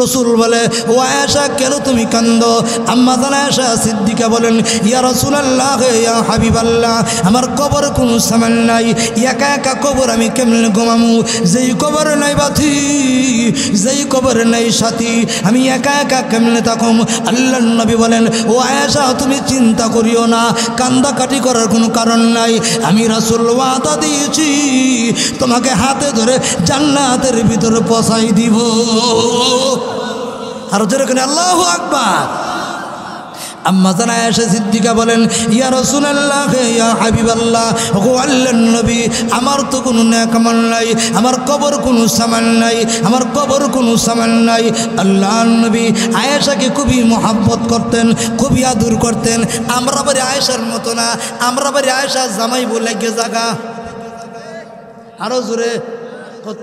রসুল বলে, ও আয়েশা কেন তুমি কান্দো? আম্মা জান আয়েশা সিদ্দিকা বলেন, ইয়া রাসূলুল্লাহ ইয়া হাবিবাল্লাহ, আমার কবর কোনো সামান নাই, একা একা কবর আমি কেমনে ঘুমামু? যেই কবর নাই বাতি, যেই কবর নাই সাথী, আমি একা একা কেমনে থাকুম? আল্লাহর নবী বলেন, ও আয়েশা তুমি চিন্তা করিও না, কান্দাকাটি করার কোনো কারণ নাই। আমি রাসূল ওয়াদা দিয়েছি তোমাকে হাতে ধরে জান্নাতের ভিতরে পৌঁছাই দিব। আর যেরকম আল্লাহু আকবার। আম্মা জান আয়েশা সিদ্দিকা বলেন, ইয়া রাসূলুল্লাহ ইয়া হাবিবাল্লাহ, ওগো আল্লাহর নবী, আমার তো কোনো নেক আমল নাই, আমার কবর কোনো সামান নাই, আমার কবর কোনো সামান নাই। আল্লাহর নবী আয়েশাকে খুবই মহব্বত করতেন, খুবই আদর করতেন। আমরা বাড়ি আয়েশার মতো না, আমরা বাড়ি আয়েশা জামাই বলে গে জাগা। আরো জোরে,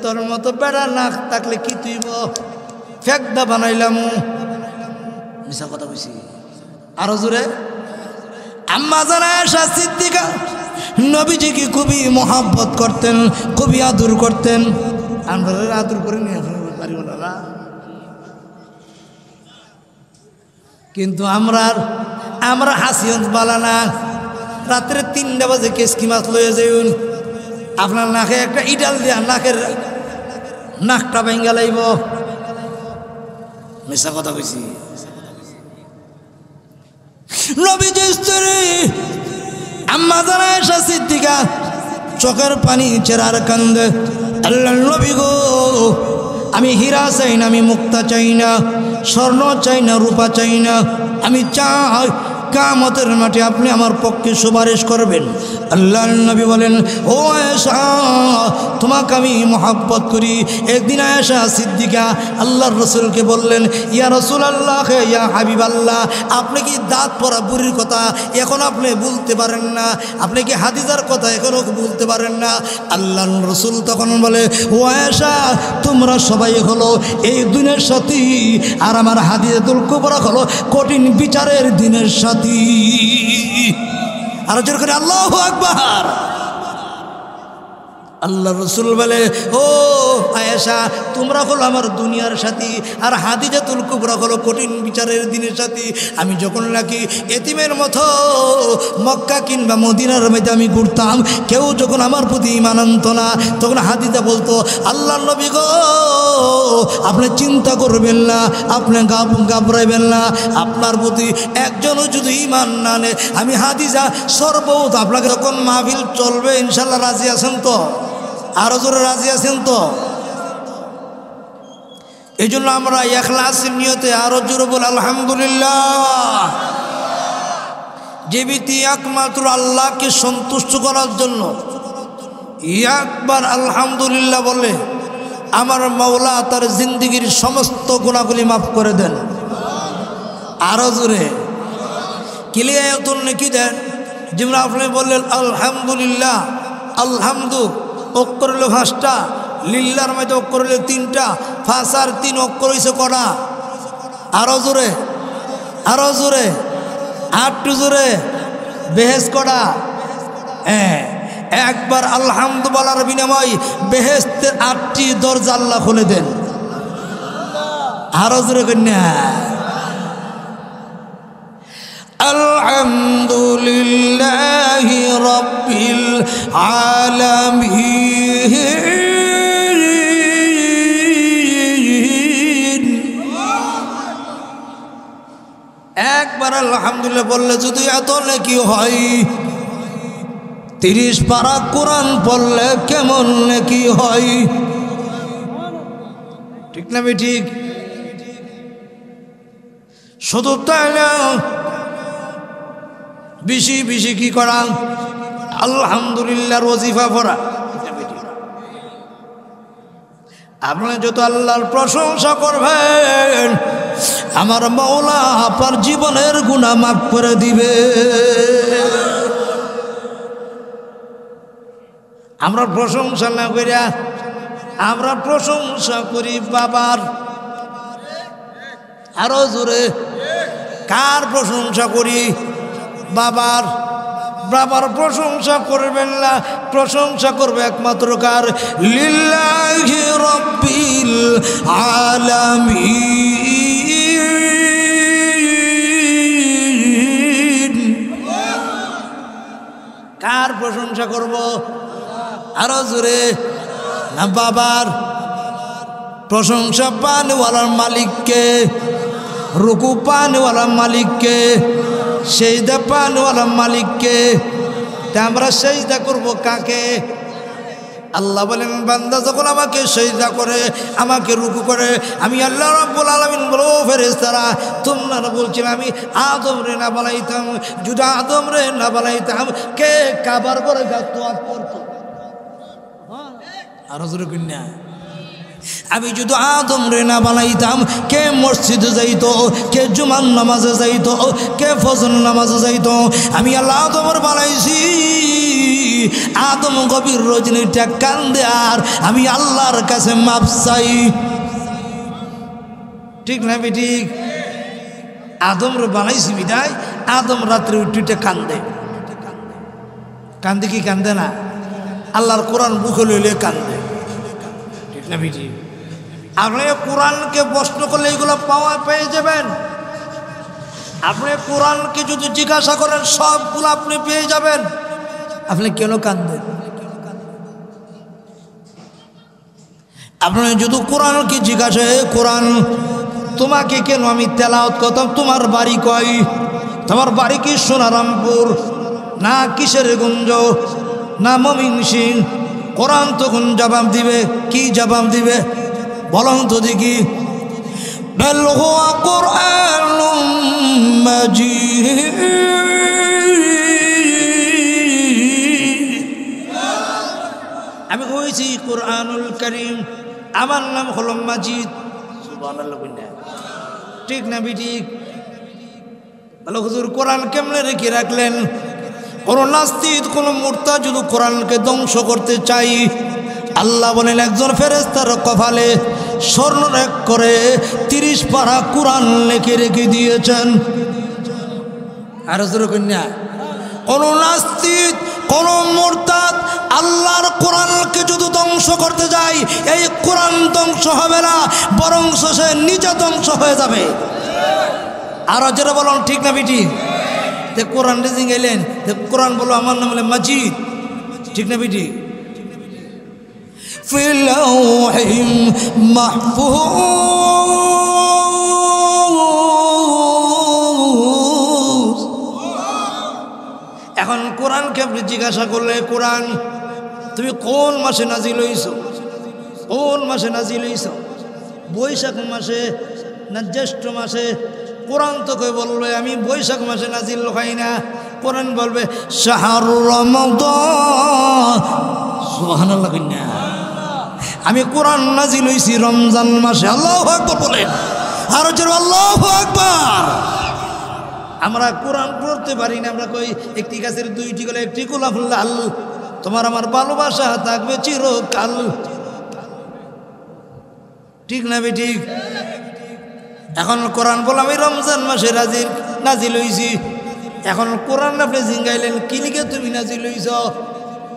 তোর মতো বেড়া না থাকলে কি তুইব ফেকদা বানাইলাম। মিশা কথা বলছি। আরো জোরে, আম্মা জান আয়েশা সিদ্দিকা নবীজিকে খুবই মহব্বত করতেন, খুবই আদর করতেন। আমরা আদর করে নিয়ে পারিব না, কিন্তু আমরা হাসিয়ত বালা না। রাত্রে 3টা বাজে কেসকি মাছ লয়ে যাইন, আপনার নাকে একটা ইডাল দিয়া নাকটা ভেঙ্গা লাইব। মিশা কথা কইছি। নবীজির স্ত্রী আম্মা জান আয়েশা সিদ্দিকা চোখের পানি চেরার কান্দে, আল্লাহর নবী গো, আমি হীরা চাই না, আমি মুক্তা চাই না, স্বর্ণ চাই না, রূপা চাই না, আমি চাই কিয়ামতের মাঠে আপনি আমার পক্ষে সুপারিশ করবেন। আল্লাহর নবী বলেন, ও আয়েশা তোমাকে আমি মহব্বত করি। একদিন আয়েশা সিদ্দিকা আল্লাহর রসুলকে বললেন, ইয়া রাসূলুল্লাহ ইয়া হাবিবাল্লাহ, আপনি কি দাঁত পড়া বুড়ির কথা এখন আপনি বলতে পারেন না? আপনি কি হাদিজার কথা এখনও বলতে পারেন না? আল্লাহর রসুল তখন বলে, ও আয়েশা তোমরা সবাই হলো এই দিনের সাথী, আর আমার হাদিজাতুল কুবরা হলো কঠিন বিচারের দিনের সাথী। আর জোর করে আল্লাহু আকবার। আল্লাহ রসুল বলে, ও আয়েশা তোমরা হলো আমার দুনিয়ার সাথী, আর হাদিজাতুল কুবরা হলো কঠিন বিচারের দিনের সাথী। আমি যখন নাকি এতিমের মতো মক্কা কিংবা মদিনার মধ্যে আমি ঘুরতাম, কেউ যখন আমার প্রতি ঈমান আনত না, তখন হাদিজা বলতো, আল্লাহর নবী গো আপনি চিন্তা করবেন না, আপনি ঘাবড়াইবেন না, আপনার প্রতি একজনও যদি ঈমান না নেয়, আমি হাদিজা সর্বত আপনাকে যখন মাহফিল চলবে ইনশাল্লাহ রাজি আছেন তো? আরো জোরে রাজি আছেন তো? এই জন্য আমরা ইখলাসের নিয়তে আরো জোরে বলি আলহামদুলিল্লাহ। যে ব্যক্তি একমাত্র আল্লাহকে সন্তুষ্ট করার জন্য একবার আলহামদুলিল্লাহ বলে, আমার মাওলা তার জিন্দেগীর সমস্ত গুনাহগুলি মাফ করে দেন। আরো জোরে ক্লিয়ার নাকি দেন? যেমন আপনি বললেন আলহামদুলিল্লাহ, আলহামদু অক্ষর হলো 5টা, লিল্লার মধ্যে অক্ষর হলো 3টা, 5 আর 3 অক্ষর হয়েছে কটা? আরো জোরে, আরো জোরে, 8 জোরে, বেহেস কটা? হ্যাঁ, একবার আলহামদু বলার বিনিময় বেহেস্তের 8টি দরজা আল্লাহ খুলে দেন। আরো জোরে কন্যা আলহামদুলিল্লাহি রাব্বিল আলামিন। একবার আলহামদুলিল্লাহ বললে যদি এত নেকি হয়, 30 পারা কোরআন পড়লে কেমন নেকি হয়? ঠিক না ঠিক? শুধু তাই না, বেশি বেশি কি করা? আলহামদুলিল্লাহর ওয়াজিফা পড়া। আপনি যত আল্লাহর প্রশংসা করবেন, আমার মাওলা আপনার জীবনের গুনাহ মাফ করে দিবে। আমরা প্রশংসা না করিয়া আমরা প্রশংসা করি বাবার। আরো জোরে, কার প্রশংসা করি? বাবার। বাবার প্রশংসা করবেন না, প্রশংসা করবে একমাত্র কার? লিল্লাহি রাব্বিল আলামিন। কার প্রশংসা করব? আরো জোরে না? বাবার প্রশংসা পানেওয়ালার মালিককে, রুকু পানেওয়ালার মালিককে, সেজদা পানেওয়ালার মালিককে। তা আমরা সেজদা করব কাকে? আল্লাহ বলেন বান্দা যখন আমাকে সেজদা করে, আমাকে রুকু করে, আমি আল্লাহ রাব্বুল আলামিন বলো ফেরেশতারা তোমরা বলছিলাম আমি আদম রে না বানাইতাম, যদি আদম রে না বানাইতাম কে কাবার করে গাতো আত করতো? আর জোরে কইনা, আমি যদি আদম রে না বানাইতাম কে মসজিদে যাইতো, কে জুমার নামাজে যাইতো, কে ফজর নামাজে যাইতো? আমি আল্লাহ আদমর বানাইছি। আদম গভীর রজনীটা কান্দে আর আমি আল্লাহর কাছে মাপ চাই। ঠিক না ঠিক? আদম রে বানাইছি বিদায় আদম রাত্রে উঠে কান্দে। কান্দে কি কান্দে না? আল্লাহর কোরআন বুকে লইলে কান্দে। ঠিক না ঠিক? আপনি কোরআনকে প্রশ্ন করলে এগুলো পেয়ে যাবেন। আপনি কোরআনকে যদি জিজ্ঞাসা করেন সবগুলো আপনি পেয়ে যাবেন। আপনি কেন কান্দেন? আপনি যদি কোরআনকে জিজ্ঞাসা, কোরআন তোমাকে কেন আমি তেলাওয়াত করতাম, তোমার বাড়ি কই? তোমার বাড়ি কি সোনারামপুর না কিসের গঞ্জ না ময়মনসিং? কোরআন তখন জবাব দিবে। কি জবাব দিবে বলুন তো দেখি? বাল হুয়া কুরআনুম মাজিদ। আমি কইছি কুরআনুল কারীম, আমার নাম হলো মাজিদ। সুবহানাল্লাহ। ঠিক না ঠিক? বলো হুজুর কোরআন কেমনে রেখে রাখলেন? কোন নাস্তিক কোন মুরতাদ যদি কোরআনকে ধ্বংস করতে চাই, আল্লাহ বলেন একজন ফেরেশতার কপালে স্বর্ণ রেখ করে 30 পারা কোরআন লিখে রেখে দিয়েছেন। আর জোরে কন্যা, কোন নাস্তিক কোন মুরতাদ আল্লাহর কোরআনকে যদি ধ্বংস করতে যায়, এই কোরআন ধ্বংস হবে না, বরং সে নিজে ধ্বংস হয়ে যাবে। আরো যারা বলুন ঠিক না বিটি? কোরআন রেজিং এলেন, কোরআন বলো আমার নাম হলো মাজিদ। ঠিক না বিটি? ফিল লাওহিম মাহফুজ। এখন কোরআনকে আপনি জিজ্ঞাসা করলে, কোরআন তুমি কোন মাসে নাজিল হইছো? কোন মাসে নাজিল হইছো? বৈশাখ মাসে না জ্যৈষ্ঠ মাসে? কোরআন তোকে বলবে আমি বৈশাখ মাসে নাজিল হয় না। কোরআন বলবে শাহরুর রমাদান। সুবহানাল্লাহ কইনা, আমি কোরআন নাজিল হইছি রমজান মাসে। আল্লাহু আকবার বলেন। আর জোরে আল্লাহু আকবার। আমরা কোরআন পড়তে পারি না। আমরা কই একটি গাছের দুইটি গলে একটি গোলাপ লাল, তোমার আমার ভালোবাসা থাকবে চিরকাল। ঠিক না ঠিক? এখন কোরআন বল আমি রমজান মাসে নাজিল হইছি। এখন কোরআন আপনি জিঙ্গাইলেন কি লিখে তুমি নাজিল হইছ?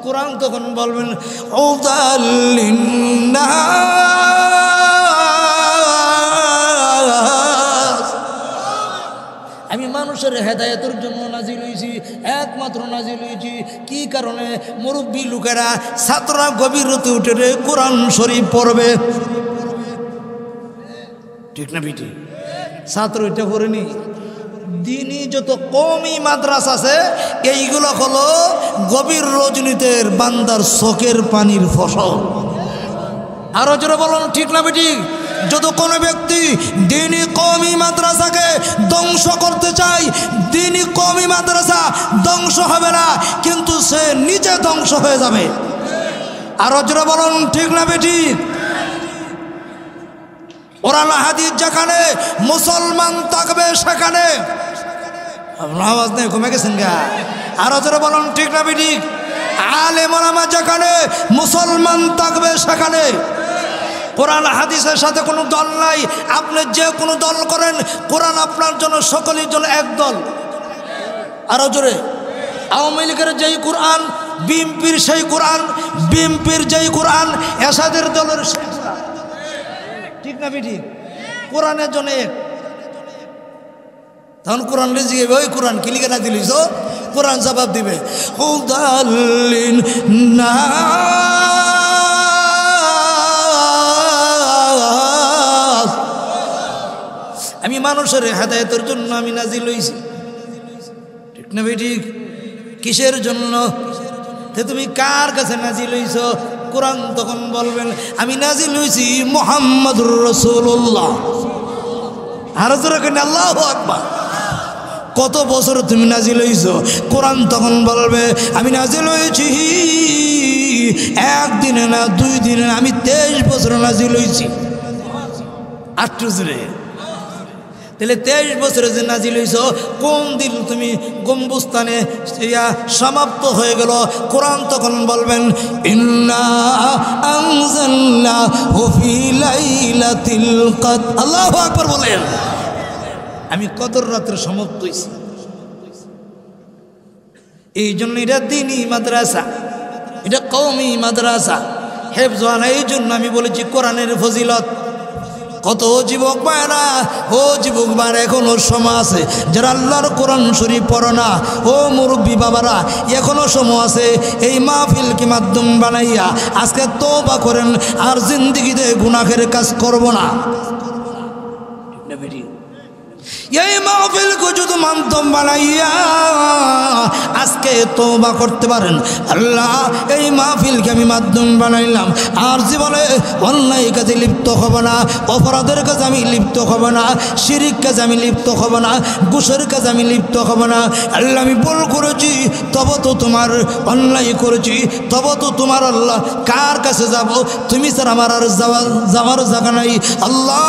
কোরআন তখন বলবেন হুদাল লিন্নাস, আমি মানুষের হেদায়েতের জন্য নাজিল হইছি, একমাত্র নাজিল হইছি। কি কারণে? মুরব্বী লোকেরা ছাত্ররা গভীর রাতে উঠে কোরআন শরীফ পড়বে। ঠিক না বিটি? ছাত্র এটা করেনি। দিনই যত কমই মাদ্রাসা আছে এইগুলো হলো গভীর রজনীতে বান্দার চোখের পানির ফসল। আরো জোরে বলুন ঠিক না বেটি? যত কোনো ব্যক্তি দিনই কওমি মাদ্রাসাকে ধ্বংস করতে চায়, দিনই কওমি মাদ্রাসা ধ্বংস হবে না, কিন্তু সে নিজে ধ্বংস হয়ে যাবে। আরো জোরে বলুন ঠিক না বেটি? কোরআন হাদিস যেখানে মুসলমান থাকবে সেখানে, আওয়াজ নেই কমে গেছেন গা? আরো জোরে বলুন ঠিক না বেটি? আলেম ওলামা যেখানে মুসলমান থাকবে সেখানে কোরআন হাদিসের সাথে কোনো দল নাই। আপনি যে কোনো দল করেন, কোরআন আপনার জন্য সকলের জন্য এক দল। আরো জোরে আওয়ামী লীগের যেই কোরআন, বিএনপির সেই কোরআন, বিএনপির যেই কোরআন, এরশাদের দলের সেই কোরআন। ঠিক না ঠিক? কোরআনের জন্য এক। তখন কোরআন রেজিয়ে ওই কোরআন কি লিখে না দিলিস, কোরআন জবাব দিবে হুদাল্লিন না। আমি মানুষের হেদায়েতের জন্য আমি নাজিল হইছি। ঠিক না ঠিক? কিসের জন্য? তুমি কার কাছে নাজিল হইছ? কোরআন তখন বলবেন আমি নাজিল হইছি মুহাম্মদুর রাসূলুল্লাহ। আর জোরে কেন আল্লাহু আকবার। কত বছর তুমি নাজিল হইছ? কোরআন তখন বলবে আমি নাজিল হয়েছি একদিনে না, 2 দিনে না, আমি 23 বছর নাজিল হয়েছি। আট্টুজরে তাহলে 23 বছরে যে নাজিল হইছ, কোন দিন তুমি গম্বুস্তানে সমাপ্ত হয়ে গেল? কোরআন তখন বলবেন ইন্না আনজালনাহু ফি লাইলাতিল কদর। আল্লাহু আকবার বলেন। আমি কদর রাত্রে সমাপ্ত হইছি। এই জন্য এটা দ্বীনি মাদ্রাসা, এটা কওমি মাদ্রাসা, হেফজ আনা। এই জন্য আমি বলেছি কোরআনের ফজিলত। কত যুবক ভাইরা, ও যুবক ভাইরা, এখনো সময় আছে যারা আল্লাহর কোরআন শরীফ পড়ো না। ও মুরব্বী বাবারা, এখনো সময় আছে। এই মাহফিলকে মাধ্যম বানাইয়া আজকে তওবা করেন, আর জিন্দেগিতে গুনাহের কাজ করব না। এই মাহফিলকে যদি মাধ্যম বানাইয়া আজকে তওবা করতে পারেন, আল্লাহ এই মাহফিলকে আমি মাধ্যম বানাইলাম, আর জীবনে অন্যায় কাজে লিপ্ত হব না, অপরাধের কাজে আমি লিপ্ত হব না, শিরিক কাজে আমি লিপ্ত হব না, ঘুষের কাজে আমি লিপ্ত হব না। আল্লাহ আমি ভুল করেছি, তবে তো তোমার, অন্যায় করেছি তবে তো তোমার। আল্লাহ কার কাছে যাব? তুমি স্যার আমার আর যাওয়ার জায়গা নাই। আল্লাহ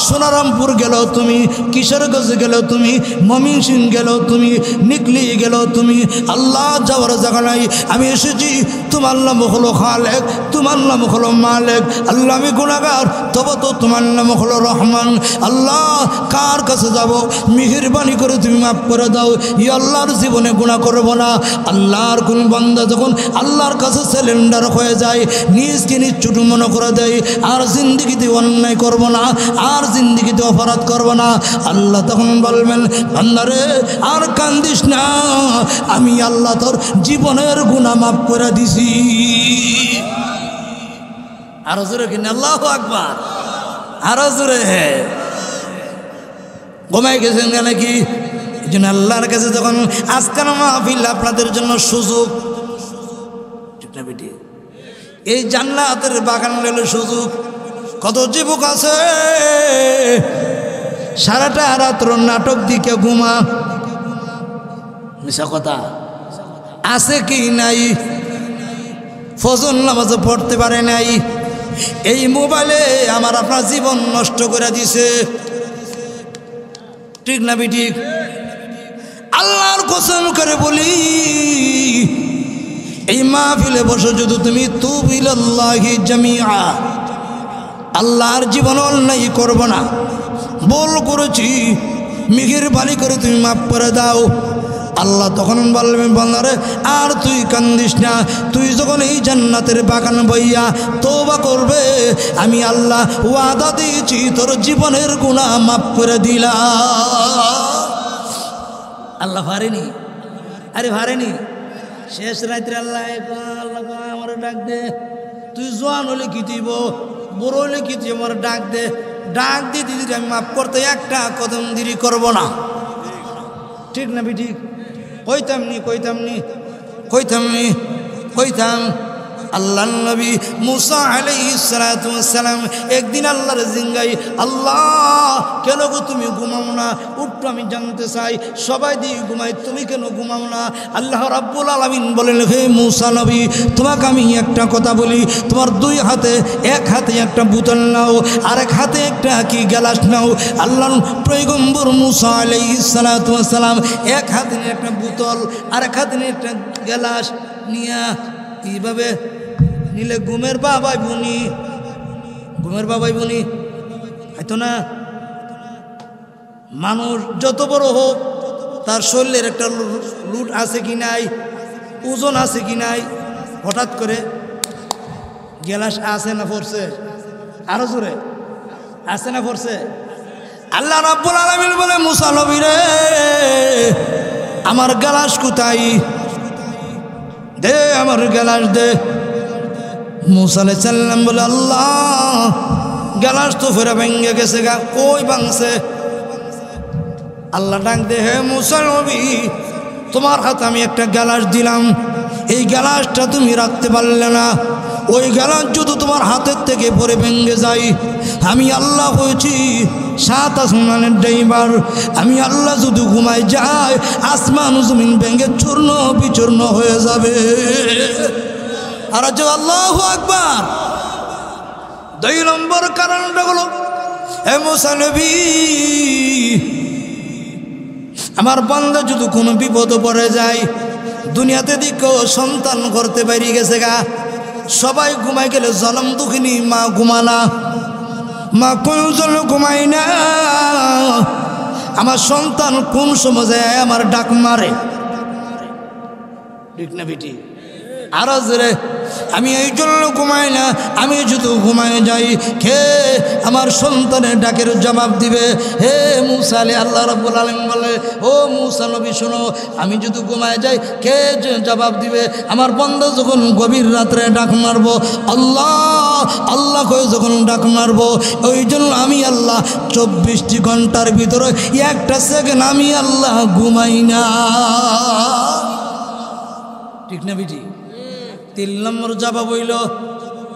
সোনারামপুর গেল তুমি, কিশোরগঞ্জ গেল তুমি, ময়মনসিংহ গেল তুমি, নিকলি গেল তুমি, আল্লাহ যাওয়ার জায়গা নাই। আমি এসেছি, তোমার নাম হলো খালেক, তোমার নাম হলো মালেক। আল্লাহ আমি গুনাহগার, তবে তো তোমার নাম হলো রহমান। আল্লাহ কার কাছে যাব? মেহেরবানি করে তুমি মাফ করে দাও। ই আল্লাহর জীবনে গুনাহ করব না। আল্লাহর কোন বান্দা যখন আল্লাহর কাছে সিলিন্ডার হয়ে যায়, নিজকে নিজ ছোট মনে করে দেয়, আর জিন্দেগিতে অন্যায় করব না, আর জিন্দেগিতে অপরাধ করব না। আল্লাহ তখন বলবেন বান্দারে আর কান্দিস না, আমি আল্লাহ তোর জীবনের গুনাহ মাফ করে দিছি। আরো জোরে কিনা আল্লাহু আকবার, আরো জোরে। ঘুমাই গেছেন নাকি? এই জন্য আল্লাহর কাছে যখন আজকের মাহফিল আপনাদের জন্য সুযোগ, এই জান্নাতের বাগান হলো সুযোগ। কত যুবক আছে সারাটা রাত্র নাটক দিকে ঘুমা, মিশা কথা আছে কি নাই? ফজর নামাজ পড়তে পারে নাই, এই মোবাইলে আমার আপনার জীবন নষ্ট করে দিছে। ঠিক না ঠিক? আল্লাহর কসম করে বলি, এই মাহফিলে বসে যদি তুমি তুবু ইলাল্লাহি জামিআ, আল্লাহর জীবন অন্যায় করব না, বল করেছি মেহেরবানি করে তুমি মাফ করে দাও। আল্লাহ তখন বলবেন বান্দারে আর তুই কান্দিস না, তুই যখন এই জান্নাতের বাগান বইয়া তওবা করবে, আমি আল্লাহ ওয়াদা দিয়েছি তোর জীবনের গুনাহ মাফ করে দিলাম। আল্লাহ পারেনি? আরে পারেনি? শেষ রাত্রে আল্লাহ আমার ডাক দে, তুই জোয়ান হলে কি দিব, বড় হলে কি তুই আমার ডাক দে, ডাক দিয়ে দিদি আমি মাফ করতে একটা কদম দেরি করব না। ঠিক না ঠিক? কইতাম আল্লাহ নবী মুসা আলাইহিস সালাতু ওয়াস সালাম একদিন আল্লাহর জিঙ্গাই, আল্লাহ কেন গো তুমি ঘুমাও না? উঠো, আমি জানতে চাই, সবাই দিয়ে ঘুমাই, তুমি কেন ঘুমাও না? আল্লাহ রাব্বুল আলামিন বলেন, হে মুসা নবী, তোমাকে আমি একটা কথা বলি, তোমার 2 হাতে, এক হাতে একটা বোতল নাও, আর এক হাতে একটা কি গ্লাস নাও। আল্লাহ পয়গম্বর মুসা আলাইহিস সালাতু ওয়াস সালাম এক হাতে একটা বোতল আর এক হাতে একটা গ্লাস নিয়া এইভাবে নিলে ঘুমের বাবাই বুনি হয়তো না। মানুষ যত বড় হোক তার শরীরের একটা লুট আছে কি নাই, ওজন আছে কি নাই, হঠাৎ করে গ্লাস আছে না পড়ছে, আরো জোরে আছে না পড়ছে। আল্লাহ রাব্বুল আলামিন বলে মুসা নবী রে আমার গ্লাস কোথায়, দে আমার গ্লাস দে। মুসা আলাইহিস সালাম বলে আল্লাহ গ্লাস তো ফেরা ভেঙে গেছে গা, কই ভাঙছে? আল্লাহ ডাক দে, হে মুসা নবী তোমার হাতে আমি একটা গ্লাস দিলাম, এই গ্লাসটা তুমি রাখতে পারলে না, ওই গ্লাস যদি তোমার হাতের থেকে পরে ভেঙে যায়, আমি আল্লাহ হয়েছি 7 আসমানের ড্রাইভার, আমি আল্লাহ যদি ঘুমায় যায় আসমান জমিন ভেঙে চূর্ণ বিচূর্ণ হয়ে যাবে। আর আল্লাহু আকবার। 2 নম্বর কারণটা হলো হে মুসা নবী আমার বান্দা যদি কোনো বিপদ পড়ে যায়, দুনিয়াতে দিকেও সন্তান করতে পারি গেছে গা, সবাই ঘুমাই গেলে জলম দুঃখিনী মা ঘুমানা, মা কোন জন্য ঘুমাই না, আমার সন্তান কোন সময় আমার ডাক মারে, ঠিক না বেটি? আরো জোরে, আমি এই জন্য ঘুমাই না, আমি যদি ঘুমাই যাই কে আমার সন্তানের ডাকের জবাব দিবে? হে মুসা আলী, আল্লাহ রাব্বুল আলামিন বলে ও মুসা নবী শোনো, আমি যদি ঘুমাই যাই কে জবাব দিবে? আমার বান্দা যখন গভীর রাত্রে ডাক মারবো আল্লাহ আল্লাহ কয়ে যখন ডাক মারবো, ওই জন্য আমি আল্লাহ 24টি ঘন্টার ভিতরে একটা সেকেন্ড আমি আল্লাহ ঘুমাই না, ঠিক না বেটি? 3 নম্বর জবাব হইল,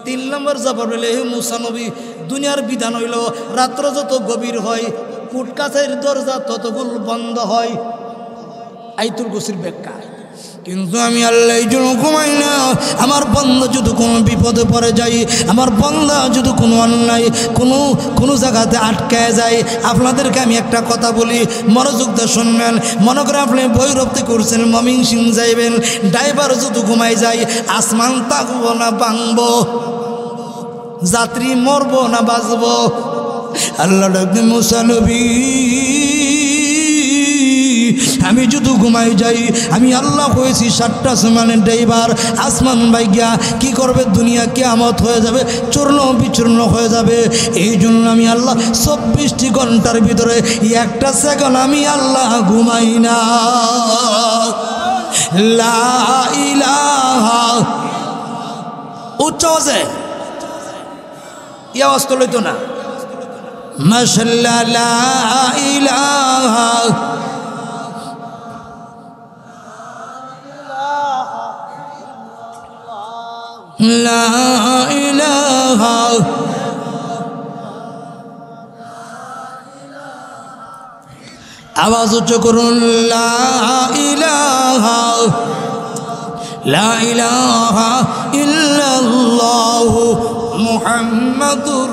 3 নম্বর জবাব হইলে হে মুসা নবী দুনিয়ার বিধান হইল রাত্র যত গভীর হয় কোর্ট কাছারির দরজা ততগুলো বন্ধ হয়, আইতুল কুরসির ব্যাখ্যা। কিন্তু আমি আল্লাহ এই জন্য ঘুমাই না, আমার বান্দা যদি কোনো বিপদে পড়ে যায়, আমার বান্দা যদি কোনো অন্যায় কোনো জায়গাতে আটকায় যায়, আপনাদেরকে আমি একটা কথা বলি মনোযোগ দিয়ে শুনবেন। মনে করে আপনি ভৈরবতে করছেন ময়মনসিং যাইবেন, ড্রাইভার যদি ঘুমাই যায় আসমান তাকবো না ভাঙবো, যাত্রী মরবো না বাঁচবো? আল্লাহ ডাকবে মুসা নবী আমি যদি ঘুমাই যাই, আমি আল্লাহ হয়েছি 7টা আসমানের ড্রাইভার, আসমান ভাইগিয়া কি করবে? দুনিয়া কিয়ামত হয়ে যাবে, চূর্ণ বিচূর্ণ হয়ে যাবে। এই জন্য আমি আল্লাহ 24টি ঘন্টার ভিতরে একটা সেকেন্ড আমি আল্লাহ ঘুমাই না। লা ইলাহা, উচ্চ আছে ইয়া আওয়াজ তো লইতো না, মাশাআল্লাহ লা ইলাহা লা ইলাহা আওয়াজ উচ্চ করুন, লা ইলাহা লা ইলাহা ইল্লাল্লাহু মুহাম্মাদুর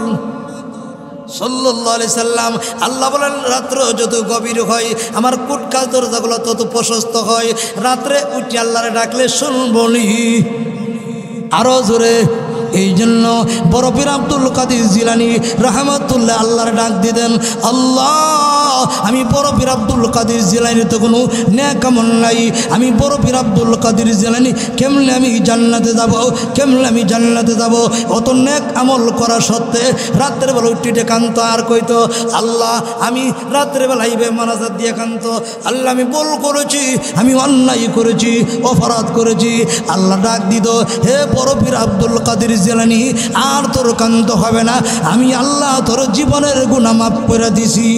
সাল্লাল্লাহু আলাইহি সাল্লাম। আল্লাহ বলেন রাত্র যত গভীর হয় আমার কুটকাল দরজাগুলো তত প্রশস্ত হয়, রাত্রে উঠে আল্লাহরে ডাকলে শুনবনি। আরো জোরে, এই জন্য বড় পীর আব্দুল কাদের জিলানী রাহমাতুল্লাহ আল্লাহর ডাক দিতেন, আল্লাহ আমি বড় পীর আব্দুল কাদের জিলানীর তো কোনো নেক আমল নাই, আমি বড় পীর আব্দুল কাদের জিলানী কেমনে আমি জান্নাতে যাব, কেমনে আমি জান্নাতে যাব? অত নেক আমল করা সত্ত্বে রাত্রের বেলা উঠিটে কান্ত আর কইতো আল্লাহ আমি রাত্রের বেলা ইবে মানাজাত দিয়ে কান্ত, আল্লাহ আমি ভুল করেছি, আমি অন্যায় করেছি, অপরাধ করেছি। আল্লাহ ডাক দিত, হে বড় পীর আব্দুল কাদের জিলানী আর তোর কান্ত হবে না, আমি আল্লাহ তোর জীবনের গুনাহ মাফ করে দিছি।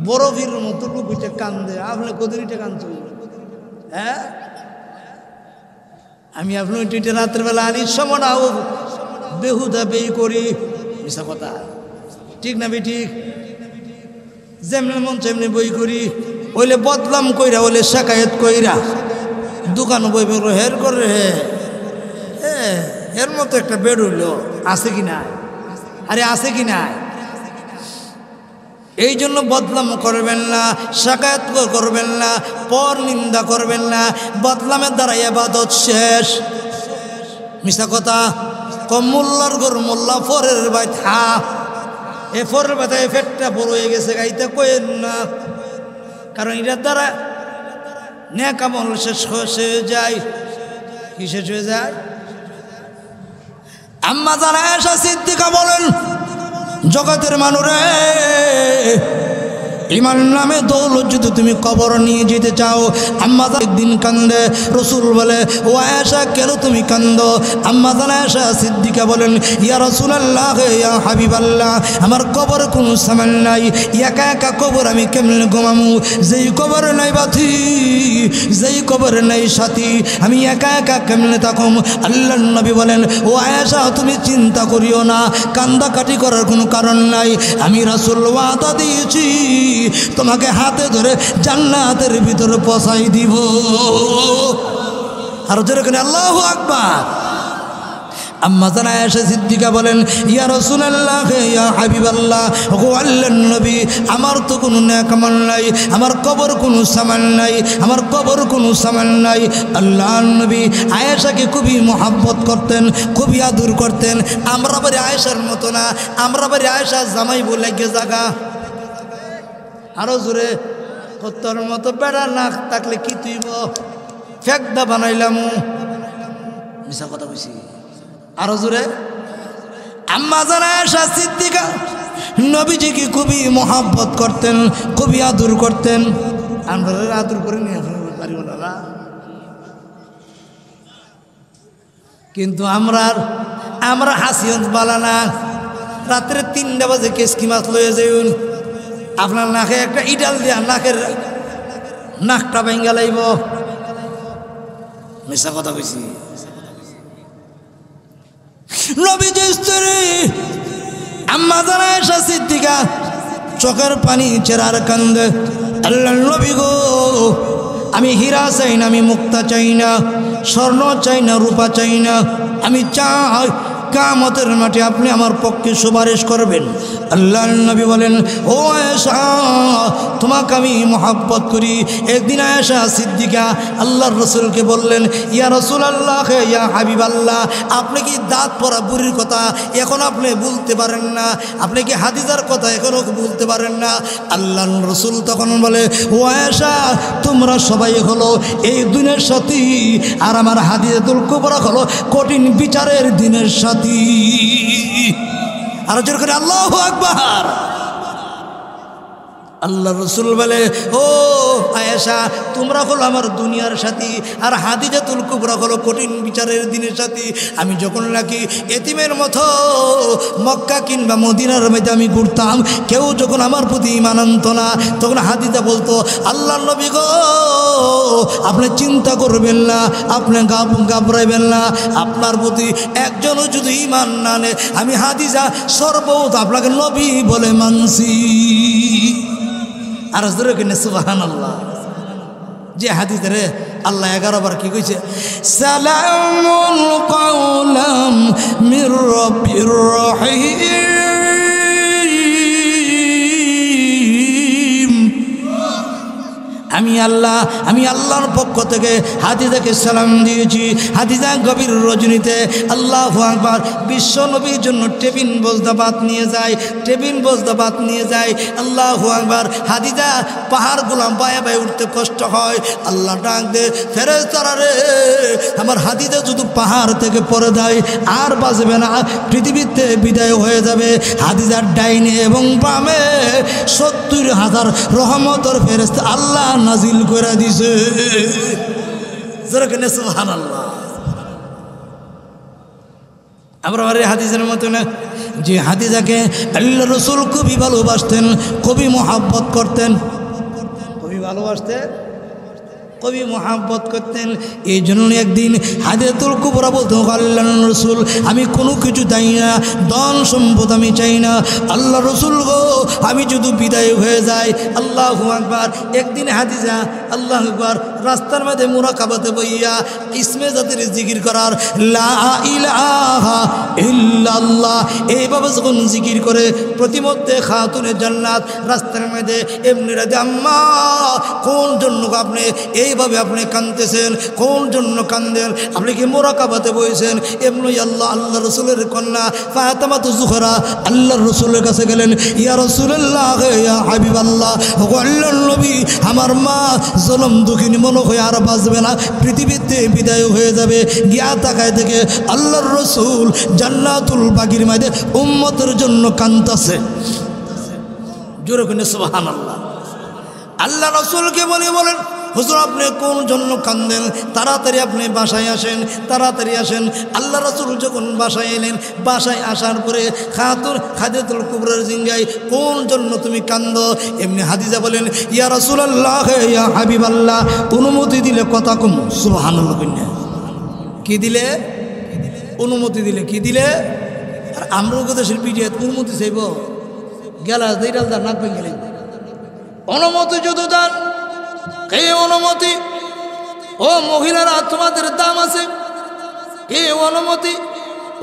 বড় পীর মতো লোক উঠে কান্দে, আপনি কদরিটা কান্দছেন? হ্যাঁ, আমি আপনি উঠে রাত্রেবেলা আনি সময়টাও বেহুদা বেই করি, মিশা কথা, ঠিক না বে ঠিক? যেমনি মন তেমনি বই করি, ওইলে বদলাম কইরা, ওইলে শেখায়ত কইরা দোকান বই বেরো হের করে, হ্যাঁ এর মতো একটা বেড হইল আছে কি না? আরে আছে কি না? এই জন্য বদলাম করবেন না, শাকায়াত করবেন না, পর নিন্দা করবেন না, বদলামের দ্বারা ইবাদত শেষ। মিশা কথা, কম মোল্লার ঘর মোল্লা ফরের বাই থা, এ ফরের বাই এ ফেটটা বড় হয়ে গেছে গাইতে কইেন না। কারণ এটার দ্বারা নেক আমল শেষ হয়ে যায়। কি শেষ হয়ে যায়? আম্মা জান আয়েশা সিদ্দিকা বলেন, জগতের মানুরে, ইমান নামে দৌলত যদি তুমি কবর নিয়ে যেতে চাও। আম্মা জান একদিন কান্দে, রসুল বলে, ও আয়েশা কেন তুমি কান্দো? আম্মা জান আয়েশা সিদ্দিকা বলেন, ইয়া রাসূলুল্লাহ, ইয়া হাবিবাল্লাহ, আমার কবর কোনো সামান নাই, একা একা কবর আমি কেমনে ঘুমামু? যেই কবর নাই বাতি, যেই কবর নাই সাথী, আমি একা একা কেমনে থাকুম? আল্লাহর নবী বলেন, ও আয়েশা তুমি চিন্তা করিও না, কান্দাকাটি করার কোনো কারণ নাই। আমি রাসূল ওয়াদা দিয়েছি তোমাকে হাতে ধরে জান্নাতের ভিতরে পৌঁছাই দিব। আর যেরকম আল্লাহু আকবার। আম্মা জান আয়েশা সিদ্দিকা বলেন, ইয়া রাসূলুল্লাহ, ইয়া হাবিবাল্লাহ, ও আল্লাহর নবী, আমার তো কোনো নেক আমল নাই, আমার কবর কোনো সামান নাই, আমার কবর কোনো সামান নাই। আল্লাহর নবী আয়েশাকে খুবই মহব্বত করতেন, খুবই আদর করতেন। আমরা বাড়ি আয়েশার মতো না, আমরা বাড়ি আয়েশা জামাই বলে গে জাগা। আরো জোরে, কত্তর মতো বেড়া না থাকলে কি তুইব ফেকদা বানাইলাম, মিছা কথা কইছি। আরো জোরে। আম্মা জান আয়েশা সিদ্দিকা নবীজিকে খুবই মহব্বত করতেন, খুবই আদর করতেন। আমরা আদর করে নিয়ে পারিব না, কিন্তু আমরা হাসিয়ত বালা না। রাত্রে 3টা বাজে কেসকি মাছ লয়ে যাইন, আপনার নাকে একটা ইডাল দিয়া নাকের নাকটা ভেঙ্গা লাইব, মিছা কথা কইছি। নবীজির স্ত্রী আম্মা জান আয়েশা সিদ্দিকা চোখের পানি ছেড়ার কান্দে, আল্লাহর নবী গো, আমি হীরা চাই না, আমি মুক্তা চাই না, স্বর্ণ চাই না, রূপা চাই না, আমি চাই কিয়ামতের মাঠে আপনি আমার পক্ষে সুপারিশ করবেন। আল্লাহর নবী বলেন, ও আয়েশা, তোমাকে আমি মহব্বত করি। একদিন আয়েশা সিদ্দিকা আল্লাহর রসুলকে বললেন, ইয়া রাসূলুল্লাহ, ইয়া হাবিবাল্লাহ, আপনি কি দাঁত পড়া বুড়ির কথা এখন আপনি বলতে পারেন না? আপনি কি হাদিজার কথা এখনও বলতে পারেন না? আল্লাহর রসুল তখন বলে, ও আয়েশা, তোমরা সবাই হলো এই দিনের সাথী, আর আমার হাদিজাতুল কুবরা হলো কঠিন বিচারের দিনের সাথী। আর জোর করে আল্লাহু আকবার। আল্লাহ রসুল বলে, ও আয়েশা, তোমরা হলো আমার দুনিয়ার সাথী, আর হাদিজাতুল কুবরা হলো কঠিন বিচারের দিনের সাথী। আমি যখন নাকি এতিমের মতো মক্কা কিংবা মদিনার মধ্যে আমি ঘুরতাম, কেউ যখন আমার প্রতি ঈমান আনত না, তখন হাদিজা বলতো, আল্লাহর নবী গো, আপনি চিন্তা করবেন না, আপনি ঘাবড়াইবেন না, আপনার প্রতি একজনও যদি ঈমান না আনে, আমি হাদিজা সর্বত আপনাকে নবী বলে মানছি। আর জোরে কিনে সুবহানাল্লাহ। যে হাদিসে রে আল্লাহ 11 বার কি কইছে, সালামুন কাওলাম মির রাব্বির রহিম। আমি আল্লাহর পক্ষ থেকে হাদিজাকে সালাম দিয়েছি। হাদিজা গভীর রজনীতে আল্লাহু আকবার বিশ্ব নবীর জন্য টেবিল বজদাবাত নিয়ে যায়, আল্লাহু আকবার। হাদিজা পাহাড়গুলো বায়ে বায়ে উঠতে কষ্ট হয়। আল্লাহ ডাক দে, ফেরেশতারা রে, আমার হাদিজা যদি পাহাড় থেকে পড়ে দেয় আর বাঁচবে না, পৃথিবীতে বিদায় হয়ে যাবে। হাদিজার ডাইনে এবং বামে 70,000 রহমতের ফেরেশতা আল্লাহ নাজিল করে দিছে। যেরকম সুবহানাল্লাহ। আমরা হাদিসের মতো না, যে হাদিজাকে আল্লাহ রসুল খুবই ভালোবাসতেন, খুবই মহব্বত করতেন, খুবই ভালোবাসতেন, খুবই মহব্বত করতেন। এই জন্য একদিন হাদিজাতুল কুবরা বলতো, আল্লাহ রসুল, আমি কোনো কিছু চাই না, ধন সম্পদ আমি চাই না, আল্লাহ রসুল গো, আমি যদি বিদায় হয়ে যাই। আল্লাহু আকবার। একদিন হাদিজা আল্লাহু আকবার রাস্তার মধ্যে মুরাকাবাতে বইয়া ইসমে জাতের জিকির করার, লা ইলাহা ইল্লাল্লাহ, এইভাবে যখন জিকির করে, প্রতিমধ্যে খাতুনে জান্নাত রাস্তার মধ্যে এমনি রাতে, আম্মা কোন জন্য আপনি এই এইভাবে আপনি কাঁদতেছেন, কোন জন্য কান্দেন? আপনি কি মোরাকাবাতে বইছেন? এমনি আল্লাহ আল্লাহ রসুলের কন্যা ফাতেমাতু জোহরা আল্লাহর রসুলের কাছে গেলেন, ইয়া রাসূলুল্লাহ, ইয়া হাবিবাল্লাহ, ওগো আল্লাহর নবী, আমার মা জনম দুঃখিনী মনে হয় আর বাঁচবে না, পৃথিবীতে বিদায় হয়ে যাবে। গিয়া তাকায় থেকে আল্লাহর রসুল জান্নাতুল বাগির মাঝে উম্মতের জন্য কাঁদতেছে। জোরে করে সুবহানাল্লাহ। আল্লাহ রসুলকে বলেন, হুজুর আপনি কোন জন্য কান্দেন? তাড়াতাড়ি আপনি বাসায় আসেন, তাড়াতাড়ি আসেন। আল্লাহ রসুল যখন বাসায় এলেন, বাসায় আসার পরে খাদিজাতুল কুবরার জিঙ্গায়, কোন জন্য তুমি কান্দ? এমনি হাদিজা বলেন, ইয়া রাসূলুল্লাহ, ইয়া হাবিবাল্লাহ, অনুমতি দিলে কথা কম। সুবহানাল্লাহ। কি দিলে? অনুমতি দিলে। কি দিলে? আর আমরা দেশের পিঠিয়ে অনুমতি চাইব, গেলাস দেইটাল তার নাক ভেঙে গেলেন। অনুমতি যদি দেন, কে অনুমতি? ও মহিলারা, তোমাদের দাম আছে। কে অনুমতি?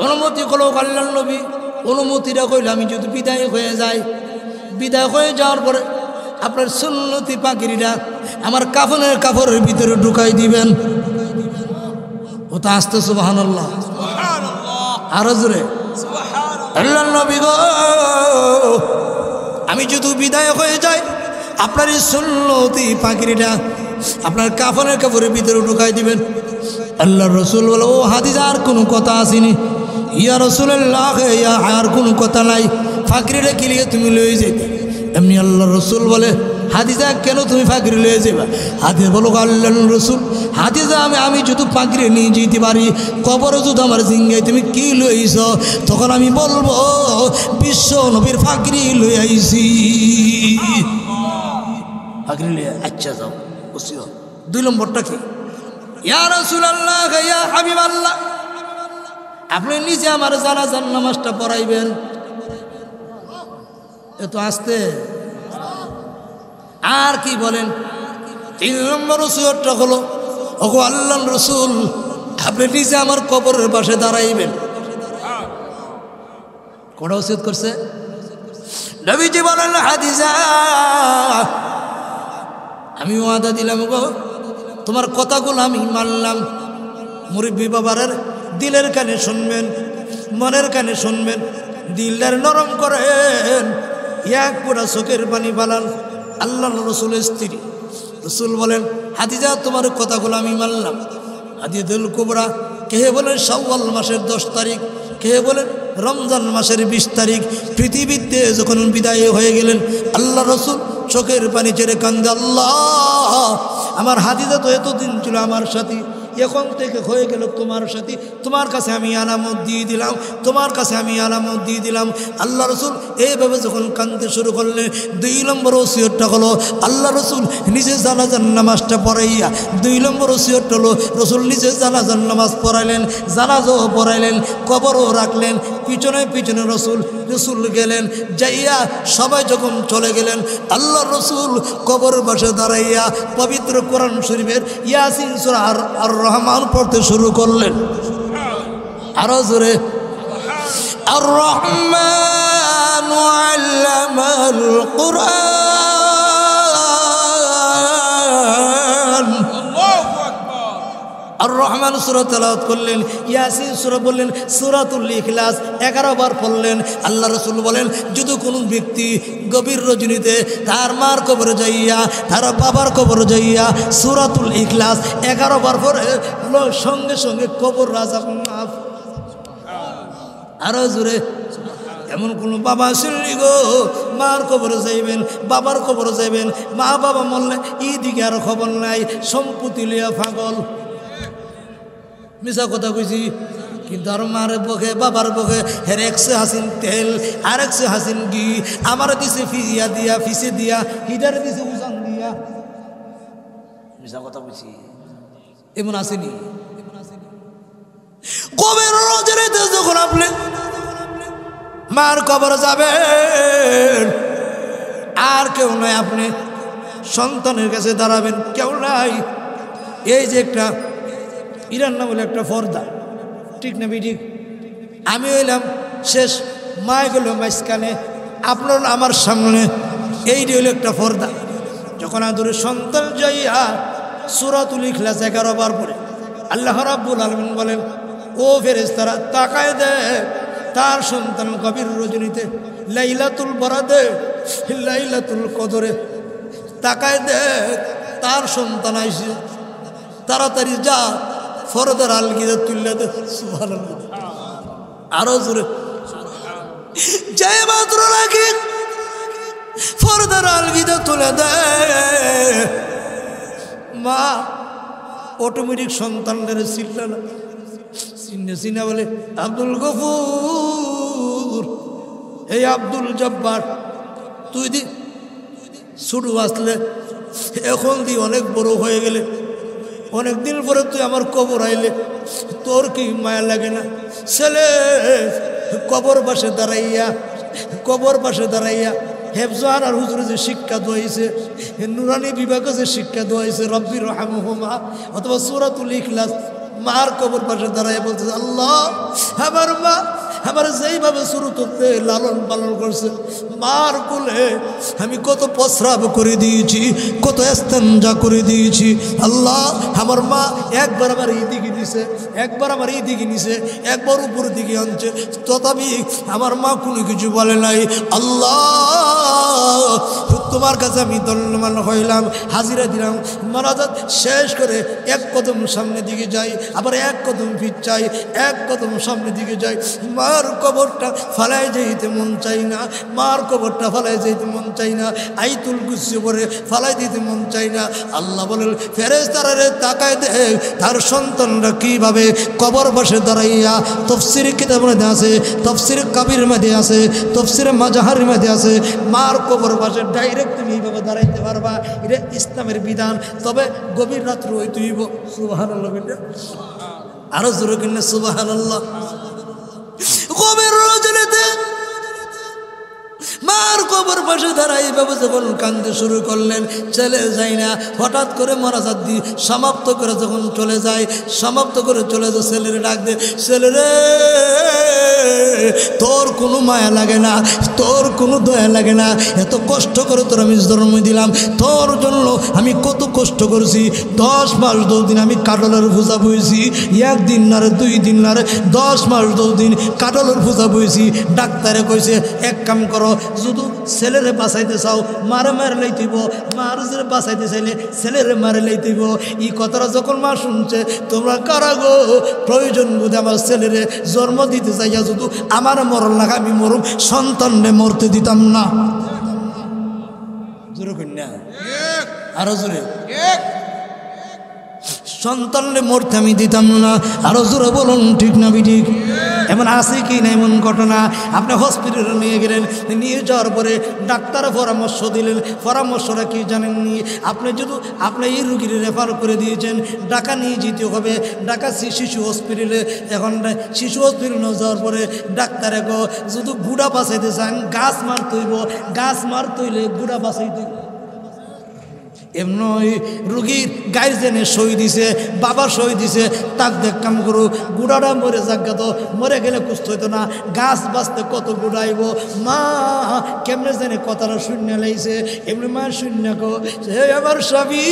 অনুমতি করলো আল্লাহর নবী। অনুমতিটা কইলে আমি যদি বিদায় হয়ে যাই, বিদায় হয়ে যাওয়ার পরে আপনার সুন্নতি পাখিরিটা আমার কাফনের কাপড়ের ভিতরে ঢুকাই দিবেন। ও তো আসতে সুবহানাল্লাহ, আরো জোরে আল্লাহর নবী গো, আমি যদি বিদায় হয়ে যাই, আপনার এই সুন্নতি পাখিরিটা আপনার কাফনের কাপড়ের ভিতরে ঢুকাই দিবেন। আল্লাহর রসুল বলে, ও হাদিজা, আর কোনো কথা আসেনি। ইয়া রাসূলুল্লাহ, ইয়া আর কোনো কথা নাই, ফাঁকরিটা কিলিয়ে তুমি লয়ে যেতে। এমনি আল্লাহর রসুল বলে, হাদিজা কেন তুমি ফাঁকরি লয়ে যাবা? হাদিজা বলো, আল্লাহর রসুল, হাদিজা আমি যদি ফাঁকরি নিয়ে যেতে পারি, কবরে যদি আমার জিঙ্গায় তুমি কি লইছ, তখন আমি বলবো বিশ্ব নবীর ফাঁকরি লয়ে আইছি। ফাঁকরি লয়ে, আচ্ছা যাও বসিও। 2 নম্বরটা কি? ইয়া রাসূলুল্লাহ, ইয়া হাবিবাল্লাহ, আপনি নিজে আমার জানাজার নামাজটা পড়াইবেন। এত আসতে আর কি বলেন? 3 নম্বর ওসিয়তটা হলো, ওগো আল্লাহর রসুল, আপনি নিজে আমার কবরের পাশে দাঁড়াইবেন। কোন ওসিয়ত করছে? নবীজি বলেন, হাদিজা, আমি ওয়াদা দিলাম গো, তোমার কথাগুলো আমি মানলাম। মুরব্বী বাবারের দিলের কানে শুনবেন, মনের কানে শুনবেন, দিলের নরম করেন, এক পুরা চোখের পানি ফালান। আল্লাহ রসুলের স্ত্রী রসুল বলেন, হাদিজা, তোমার কথাগুলো আমি মানলাম। হাদিজাতুল কুবরা, কে বলেন শাওয়াল মাসের 10 তারিখ, কে বলেন রমজান মাসের 20 তারিখ, পৃথিবীতে যখন বিদায় হয়ে গেলেন, আল্লাহ রসুল চোখের পানি ছেড়ে কান্দে, আল্লাহ, আমার হাদিজা তো এতদিন ছিল আমার সাথী, এখন থেকে হয়ে গেল তোমার সাথী, তোমার কাছে আমি আলামত দিয়ে দিলাম, তোমার কাছে আমি আলামত দিয়ে দিলাম। আল্লাহ রসুল এইভাবে যখন কাঁদতে শুরু করলেন, 2 নম্বর ওসিয়তটা হলো, আল্লাহ রসুল নিজে জানাজার নামাজটা পড়াইয়া, 2 নম্বর ওসিয়তটা হলো, রসুল নিজে জানাজার নামাজ পড়াইলেন, জানাজাও পড়াইলেন, কবরও রাখলেন, পিছনে পিছনে রসুল গেলেন। যাইয়া সবাই যখন চলে গেলেন, আল্লাহ রসুল কবরের পাশে দাঁড়াইয়া পবিত্র কোরআন শরীফের ইয়াসিন সূরা আর রহমান পড়তে শুরু করলেন। আরো জোরে, আর রহমান আল্লামাল কুরআন, আর রহমান সূরা তেলাওয়াত করলেন, ইয়াসিন সূরা বললেন, সূরাতুল ইখলাস 11 বার পড়লেন। আল্লাহ রাসূল বলেন, যদি কোনো ব্যক্তি গভীর রজনীতে তার মার কবরে যাইয়া, তার বাবার কবরে যাইয়া সূরাতুল ইখলাস 11 বার পড়ে, সঙ্গে সঙ্গে কবর আযাব মাফ। আরো জোরে, এমন কোনো বাবা শুনলি গো, মার কবরে যাইবেন, বাবার কবরে যাইবেন, মা বাবা মরলে এইদিকে আর খবর নাই, সম্পত্তি লিয়া পাগল। মিশা কথা কইছি, কিন্তু আর মার বকে, বাবার বকে, হের 100 হাসিন তেল, আর 100 হাসিন ঘি, আমার দিছে ফিজিয়া দিয়া, ফিসে দিয়া, হিটারে দিছে উজান দিয়া। মিশা কথা কইছি, এমন আসেনি? কবের রজনীতে যখন আপনি মার কবর যাবেন, আর কেউ নাই, আপনি সন্তানের কাছে দাঁড়াবেন, কেউ নাই। এই যে একটা ইরান না বলে একটা পর্দা, ঠিক না ঠিক? আমি হইলাম শেষ, মায় গেল মাঝখানে, আপনার আমার সামনে, এইটি হইল একটা পর্দা। যখন আদরে সন্তান যাইয়া সূরাতুল ইখলাস 11 বার পড়ে আল্লাহ রাব্বুল আলামিন বলেন, ও ফেরেশতারা তাকায় দেখ তার সন্তান গভীর রজনীতে লাইলাতুল বরাদে লাইলাতুল কদরে তাকায় দেখ তার সন্তান আইছে, তাড়াতাড়ি যা ফরদার আলগিদা তুল্লা দে। সুবহানাল্লাহ, আরো জোরে যে মাত্র রাখি ফরদার আলগিদা তুলে দে। মা অটোমেটিক সন্তানদের চিল্লা না, চিনে চিনা বলে আব্দুল গফুর, এই আব্দুল জব্বার, তুই দি ছোট আসলে এখন দি অনেক বড় হয়ে গেলে, অনেক দিন পরে তুই আমার কবর আইলে তোর কি মায়া লাগে না? ছেলে কবর পাশে দাঁড়াইয়া হেফজান আর হুজুরে যে শিক্ষা দোয়াইছে, নুরানি বিভাগে যে শিক্ষা দোয়াইছে রব্বির রহমহুমা অথবা সূরাতুল ইখলাস, মার কবর পাশে দাঁড়াইয়া বলতেছে, আল্লাহ আমার মা আমার যেইভাবে শুরু করতে লালন পালন করছে, মার কোলে আমি কত প্রস্রাব করে দিয়েছি, কত ইস্তেঞ্জা করে দিয়েছি। আল্লাহ আমার মা একবার আমার এই দিকে নিছে, একবার আমার এই দিকে নিছে, একবার উপর দিকে আনছে, তথাপি আমার মা কোনো কিছু বলে নাই। আল্লাহ তোমার কাছে আমি দণ্ডমান হইলাম, হাজিরা দিলাম। মারাজাত শেষ করে এক কদম সামনে দিকে যাই, আবার এক কদম পিছাই, এক কদম সামনে দিকে যাই। মার কবরটা ফালাই যাইতে মন চাই না, মার কবরটা ফালাই যাইতে মন চাই না, আইতুল কুরসি পরে ফালাই দিতে মন চাই না। আল্লাহ বলেন ফেরেশতারা রে তাকায় দেখ তার সন্তানরা কিভাবে কবর বসে দাঁড়াইয়া। তাফসীর কিতাবের মধ্যে আছে, তাফসীর কাবির মধ্যে আছে, তাফসীর মাজাহারের মধ্যে আছে, মার কবর বসে ডাইরেক্ট তুমি এইভাবে দাঁড়াইতে পারবা, এটা ইসলামের বিধান। তবে গভীর রাত্রে ওই তুইব। সুবহানাল্লাহ, আরো জোরে কিনা সুবহানাল্লাহ। গভীর রজনীতে মার কবর পাশে দাঁড়াই বাবু যখন কান্দতে শুরু করলেন, চলে যায় না। হঠাৎ করে মোনাজাত দিয়ে সমাপ্ত করে যখন চলে যায়, সমাপ্ত করে চলে যায়, ছেলেরে ডাক দে, ছেলেরে তোর কোনো মায়া লাগে না, তোর কোনো দয়া লাগে না, এত কষ্ট করে তোর আমি জন্ম দিলাম, তোর জন্য আমি কত কষ্ট করছি। 10 মাস 10 দিন আমি কাটলের পূজা বইছি, একদিন না রে 2 দিন না রে 10 মাস 10 দিন কাটলের পূজা বইছি। ডাক্তারে কইছে এক কাম করো, শুধু ছেলেরে বাঁচাইতে চাও মারে মারে লইতেইব, মার যে বাঁচাইতে চাইলে ছেলেরে মারে লইতেইব। এই কথাটা যখন মা শুনছে, তোমরা কারা গো প্রয়োজন বুঝে আমার ছেলেরে জন্ম দিতে চাইয়া শুধু আমার মরণ লাগা, আমি মরুম, সন্তানরে মরতে দিতাম না। জোরে কন্যা, আরো জোরে, সন্তানরে মরতে আমি দিতাম না। আরো জোরে বলুন ঠিক না ঠিক? এমন আছে কি না এমন ঘটনা? আপনি হসপিটালে নিয়ে গেলেন, নিয়ে যাওয়ার পরে ডাক্তার পরামর্শ দিলেন, পরামর্শটা কি জানেননি? আপনি যদি আপনি এই রুগীর রেফার করে দিয়েছেন, ঢাকা নিয়ে যেতে হবে, ঢাকা শিশু হসপিটালে। এখন শিশু হসপিটালে যাওয়ার পরে ডাক্তারে গো যদি গুড়া বাঁচাইতে চান গাছ মারতে হইব, গাছ মারতে হইলে গুড়া বাঁচাইতে হইব। এমনি রুগীর গার্জেনে সই দিছে, বাবা সই দিছে, তাক দেখ কাম করো, গুড়াটা মরে যাক, তো মরে গেলে কুস্ত হইতো না, গাছ বাঁচতে কত গুড়াইব। মা কেমনে জানে কথাটা শূন্য লাইছে, এমনি মা শূন্য কো হে আমার স্বামী,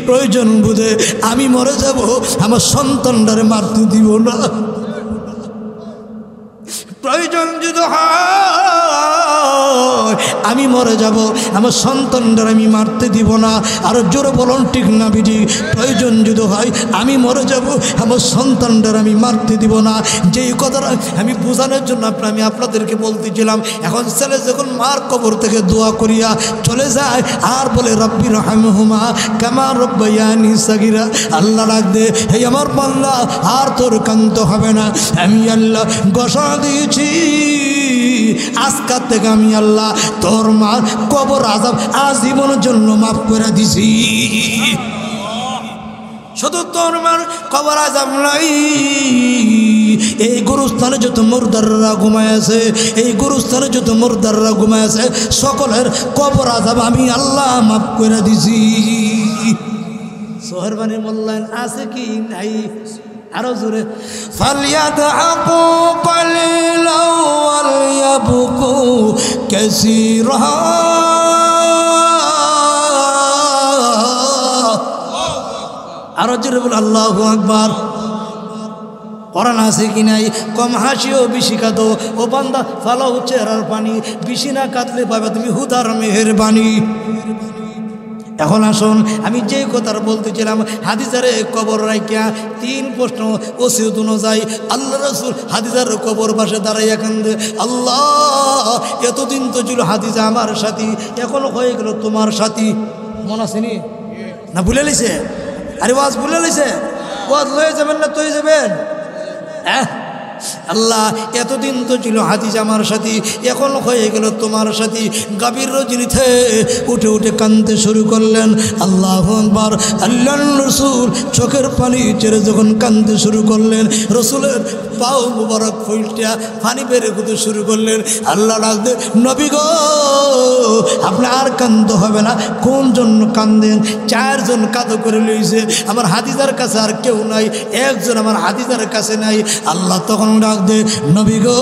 প্রয়োজন বুঝে আমি মরে যাব, আমার সন্তানটারে মারতে দিব না। প্রয়োজন যদি হয় আমি মরে যাব, আমার সন্তানদের আমি মারতে দিব না। আরো জোরে বলুন ঠিক না বিজি? প্রয়োজন যদি হয় আমি মরে যাব, আমার সন্তানদের আমি মারতে দিব না। যেই কথাটা আমি বোঝানোর জন্য আমি আপনাদেরকে বলতেছিলাম। এখন ছেলে যখন মার কবর থেকে দোয়া করিয়া চলে যায় আর বলে রব্বি রহমহুমা কামা রব্বায়ানি সাগীরা, আল্লাহ ডাক দে, হে আমার বান্দা আর তোর কান্ত হবে না, আমি আল্লাহ ঘোষণা দিয়েছি আজকাল থেকে আমি আল্লাহ তোর মার কবর আযাব আজীবনের জন্য মাফ করে দিছি। শুধু তোর মার কবর আযাব নাই, এই গুরুস্থানে যত মুর্দাররা ঘুমায় আছে, এই গুরুস্থানে যত মুর্দাররা ঘুমায় আছে, সকলের কবর আযাব আমি আল্লাহ মাফ করে দিছি। সোহরবানি মোল্লান আছে কি নাই? আরো জোরে ফালিয়াদআকু কালিলাও ওয়ালয়াবকু কাসীরা। আরো জোরে বল আল্লাহু আকবার। কোরআন আছে কি নাই? কম হাসিও বেশি কাঁদো, ও বান্দা ফালাও চেহারার পানি, বেশি না কাঁদলে পাবে তুমি হুদার মেহেরবানি। এখন আসুন, আমি যে কথাটা বলতেছিলাম, হাদিজারে কবর রাখিয়া 3 প্রশ্ন ওসিয়ত যায়। আল্লাহ রাসূল হাদিজার কবর পাশে দাঁড়াইয়া কান্দে, আল্লাহ এতদিন তো ছিল হাদিজা আমার সাথী, এখন হয়ে গেল তোমার সাথী। মনে আসেনি না? ভুলে লিছে? আরে ওয়াজ ভুলে লিছে? ওয়াজ লয়ে যাবেন না তুই যাবেন? হ্যাঁ, আল্লাহ এতদিন তো ছিল হাদিজা আমার সাথী, এখন হয়ে গেল তোমার সাথী। গভীর রজনীতে উঠে উঠে কাঁদতে শুরু করলেন। আল্লাহু আকবার। আল্লাহর রাসূল চোখের পানি ছেড়ে যখন কাঁদতে শুরু করলেন, রসুলের পাও মুবারক ফুলটা পানি বের করতে শুরু করলেন। আল্লাহ ডাকতে, নবী গো আপনার আর কাঁদতে হবে না। কোন জন্য কান্দেন? 4 জন কাঁদো করে লইছে, আমার হাদিজার কাছে আর কেউ নাই, একজন আমার হাদিজার কাছে নাই। আল্লাহ তখন ডাক দে, নবী গো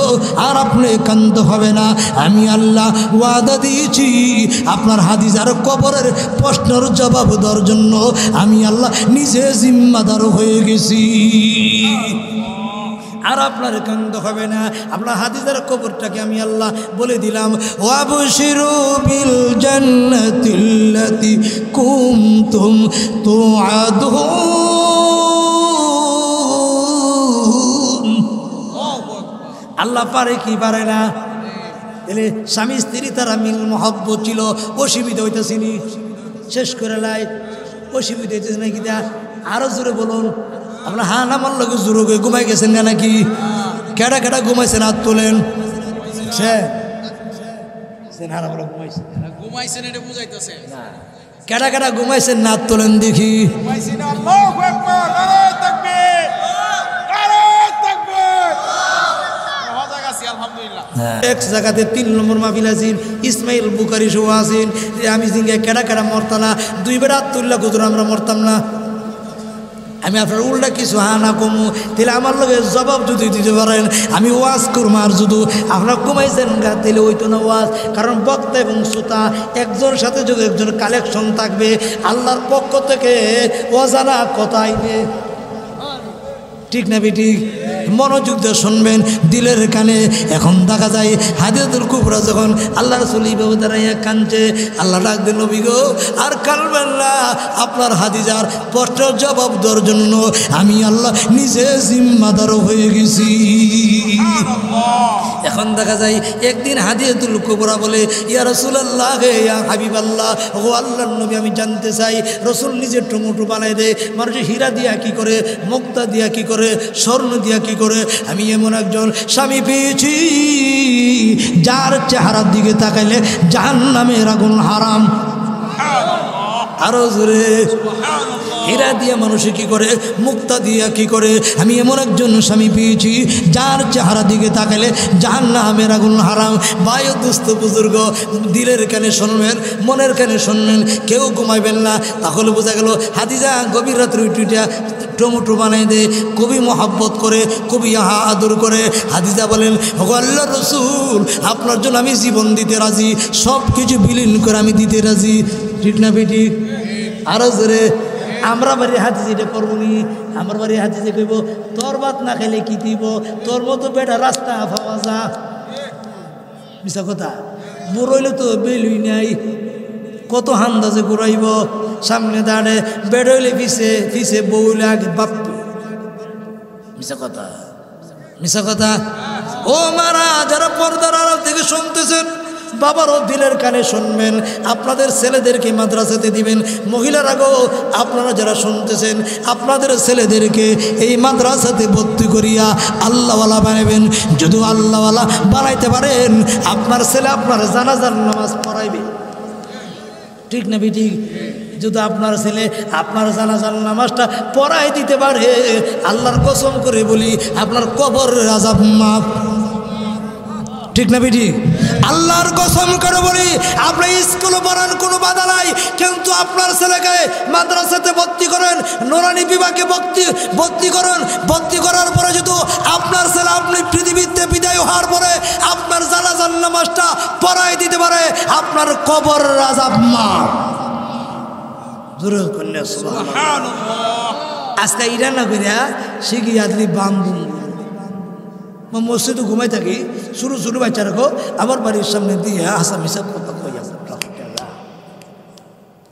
আর আপনি কাঁদতে হবে না, আমি আল্লাহ ওয়াদা দিয়েছি আপনার হাদিজার কবরের প্রশ্নের জবাব দেওয়ার জন্য আমি আল্লাহ নিজে জিম্মাদার হয়ে গেছি, আর আপনার কাঁদতে হবে না। আপনার হাদিজার কবরটাকে আমি আল্লাহ বলে দিলাম, ওয়াবশিরু বিল জান্নাতিল্লাতি কুনতুম তুআদুন। আল্লাহ পারে কি পারে না? এলে স্বামী স্ত্রী তারা মিল মহব্বত ছিল, অসুবিধা হইতেছিনি, শেষ করে লাই অসুবিধা হইতেছে নাকি? আরো জোরে বলুন। আপনার হ্যাঁ আমার লোকে জোরে ঘুমাই গেছেন না নাকি? কেডা কেডা ঘুমাইছেন হাত তোলেন। কেডা কেডা ঘুমাইছেন না হাত তোলেন দেখি। এক জায়গাতে 3 নম্বর মাহফিল আছেন, ইসমাইল বুখারী শো আছেন। আমি জিঙ্গে কেডা কেডা মরতাম না, 2 বেড়া তুল্লা কুতুর আমরা মরতাম না। আমি আপনার উল্টা কিছু হানা কমু, তাহলে আমার লোকের জবাব যদি দিতে পারেন আমি ওয়াজ করবো। আর যদি আপনার কমাইছেন গা তাহলে হইতো না ওয়াজ, কারণ বক্তা এবং শ্রোতা একজনের সাথে যদি একজন কালেকশন থাকবে, আল্লাহর পক্ষ থেকে অজানা কথা আইবে, ঠিক না বেঠিক? মনোযোগ দিয়ে শুনবেন দিলের কানে। এখন দেখা যায় হাদিজাতুল কুবরা যখন আল্লাহ রাসূল এইভাবে দাঁড়াইয়া কাঁদছে, আল্লাহ ডাক দিল, নবী গো আর কাঁদবেন না, আপনার হাদিজার প্রশ্নের জবাব দেওয়ার জন্য আমি আল্লাহ নিজে জিম্মাদার হয়ে গেছি। এখন দেখা যায় একদিন হাদিজাতুল কুবরা বলে, ইয়া রাসূলুল্লাহ ইয়া হাবিবাল্লাহ, ও আল্লাহর নবী আমি জানতে চাই, রসুল নিজে টমেটো বানাই দেয়, মানুষ হীরা দিয়া কি করে, মুক্তা দিয়া কি করে, স্বর্ণ দিয়া কি করে, আমি এমন একজন স্বামী পেয়েছি যার চেহারার দিকে তাকাইলে জাহান্নামের আগুন হারাম। আরো জোরে। হীরা দিয়া মানুষে কি করে, মুক্তা দিয়া কি করে, আমি এমন একজন স্বামী পেয়েছি যার চেহারা দিকে তাকাইলে জাহান্নামের আগুন হারাম। ভাই ও দোস্ত বুজুর্গ, দিলের কানে শুনবেন, মনের কানে শুনবেন, কেউ ঘুমাইবেন না। তাহলে বোঝা গেল হাদিজা গভীর রাত্রে উঠা টমেটো বানাই দেয়, খুবই মহব্বত করে, খুবই আদর করে। হাদিজা বলেন, আল্লাহর রাসূল আপনার জন্য আমি জীবন দিতে রাজি, সব কিছু বিলীন করে আমি দিতে রাজি, ঠিক না বেটি? আরো জোরে। আমরা বাড়ি হাদিজা এটা করবো নি, আমার বাড়ি হাদিজা কইব তোর ভাত না খেলে কি দিব, তোর মতো বেটা রাস্তা পাওয়া যা। মিছা কথা, বুড়ইলে তো বেলুই নাই, কত হান্দাজে ঘুরাইব, সামনে দাঁড়ে বেড়ইলে পিছে পিছে বউলে আগে বাপ। মিছা কথা, মিছা কথা। ও মারা যারা পর্দার আড়াল থেকে শুনতেছেন, বাবারও দিলের কানে শুনবেন, আপনাদের ছেলেদেরকে মাদ্রাসাতে দিবেন। মহিলারাগো আপনারা যারা শুনতেছেন, আপনাদের ছেলেদেরকে এই মাদ্রাসাতে ভর্তি করিয়া আল্লাহওয়ালা বানাবেন। যদি আল্লাহওয়ালা বানাইতে পারেন, আপনার ছেলে আপনার জানাজার নামাজ পড়াইবে, ঠিক না বেঠিক? যদি আপনার ছেলে আপনার জানাজার নামাজটা পড়াই দিতে পারে, আল্লাহর কসম করে বলি আপনার কবরের আযাব মাফ, ঠিক না বেটি? আল্লাহর কসম করে বলি আপনি স্কুলে পড়ান কোনো বাধা নাই, কিন্তু আপনার ছেলেকে মাদ্রাসাতে ভর্তি করেন, নুরানি বিভাগে ভর্তি করেন। ভর্তি করার পরে যদি আপনার ছেলে আপনি পৃথিবীতে বিদায় হওয়ার পরে আপনার জানাজার নামাজটা পড়াই দিতে পারে, আপনার কবরের আযাব মাফ। জোরে কন্যা সুবহানাল্লাহ। আজকে ইরা না করিয়া শিখি আদলি বাম বুম মসজিদে ঘুমাই থাকি, শুরু শুরু বাচ্চা রাখো আমার বাড়ির সামনে দিয়ে হাসা মিশা কথা কইয়া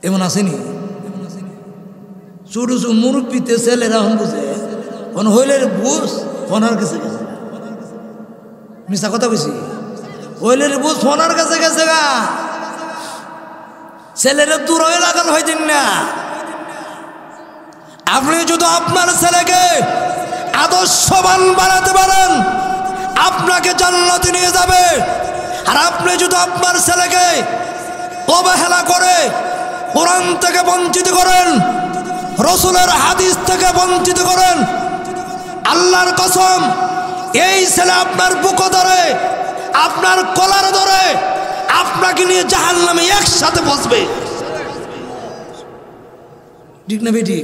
এমন আসেনি। ছোট ছোট মুরব্বীতে ছেলেরা হন বুঝে কোন হইলে বুঝ ফোনার কাছে গেছে, মিশা কথা কইছি, হইলে বুঝ ফোনার কাছে গেছে গা। ছেলেরা দূর হয়ে লাগানো হইতেন না। আপনি যদি আপনার ছেলেকে আদর্শবান বানাতে পারেন আপনাকে জান্নাতে নিয়ে যাবে। আর আপনি যদি আপনার ছেলেকে অবহেলা করে কোরআন থেকে বঞ্চিত করেন, রসুলের হাদিস থেকে বঞ্চিত করেন, আল্লাহর কসম এই ছেলে আপনার বুক ধরে আপনার কলার ধরে আপনাকে নিয়ে জাহান্নামে একসাথে বসবে। ঠিক না বেটি?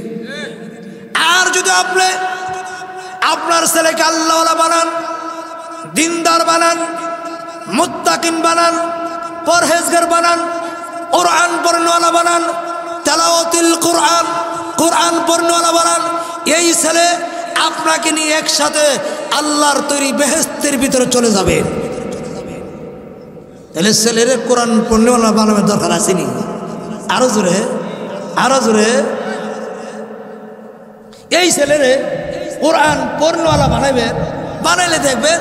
আর যদি আপনি আপনার ছেলেকে আল্লাহওয়ালা বানান, দিনদার বানান, মুত্তাকিন বানান, পরহেজগার বানান, কোরআন পড়নেওয়ালা বানান, তেলাওয়াতুল কোরআন, কোরআন পড়নেওয়ালা বানান, এই ছেলে আপনাকে নিয়ে একসাথে আল্লাহর তৈরি বেহেশতের ভিতরে চলে যাবে। তাহলে ছেলের কোরআন পড়নেওয়ালা বানানোর দরকার আসেনি? আরো জোরে, আরো জোরে। এই ছেলেরে কোরআন পড়নেওয়ালা বানাবে, বানাইলে দেখবেন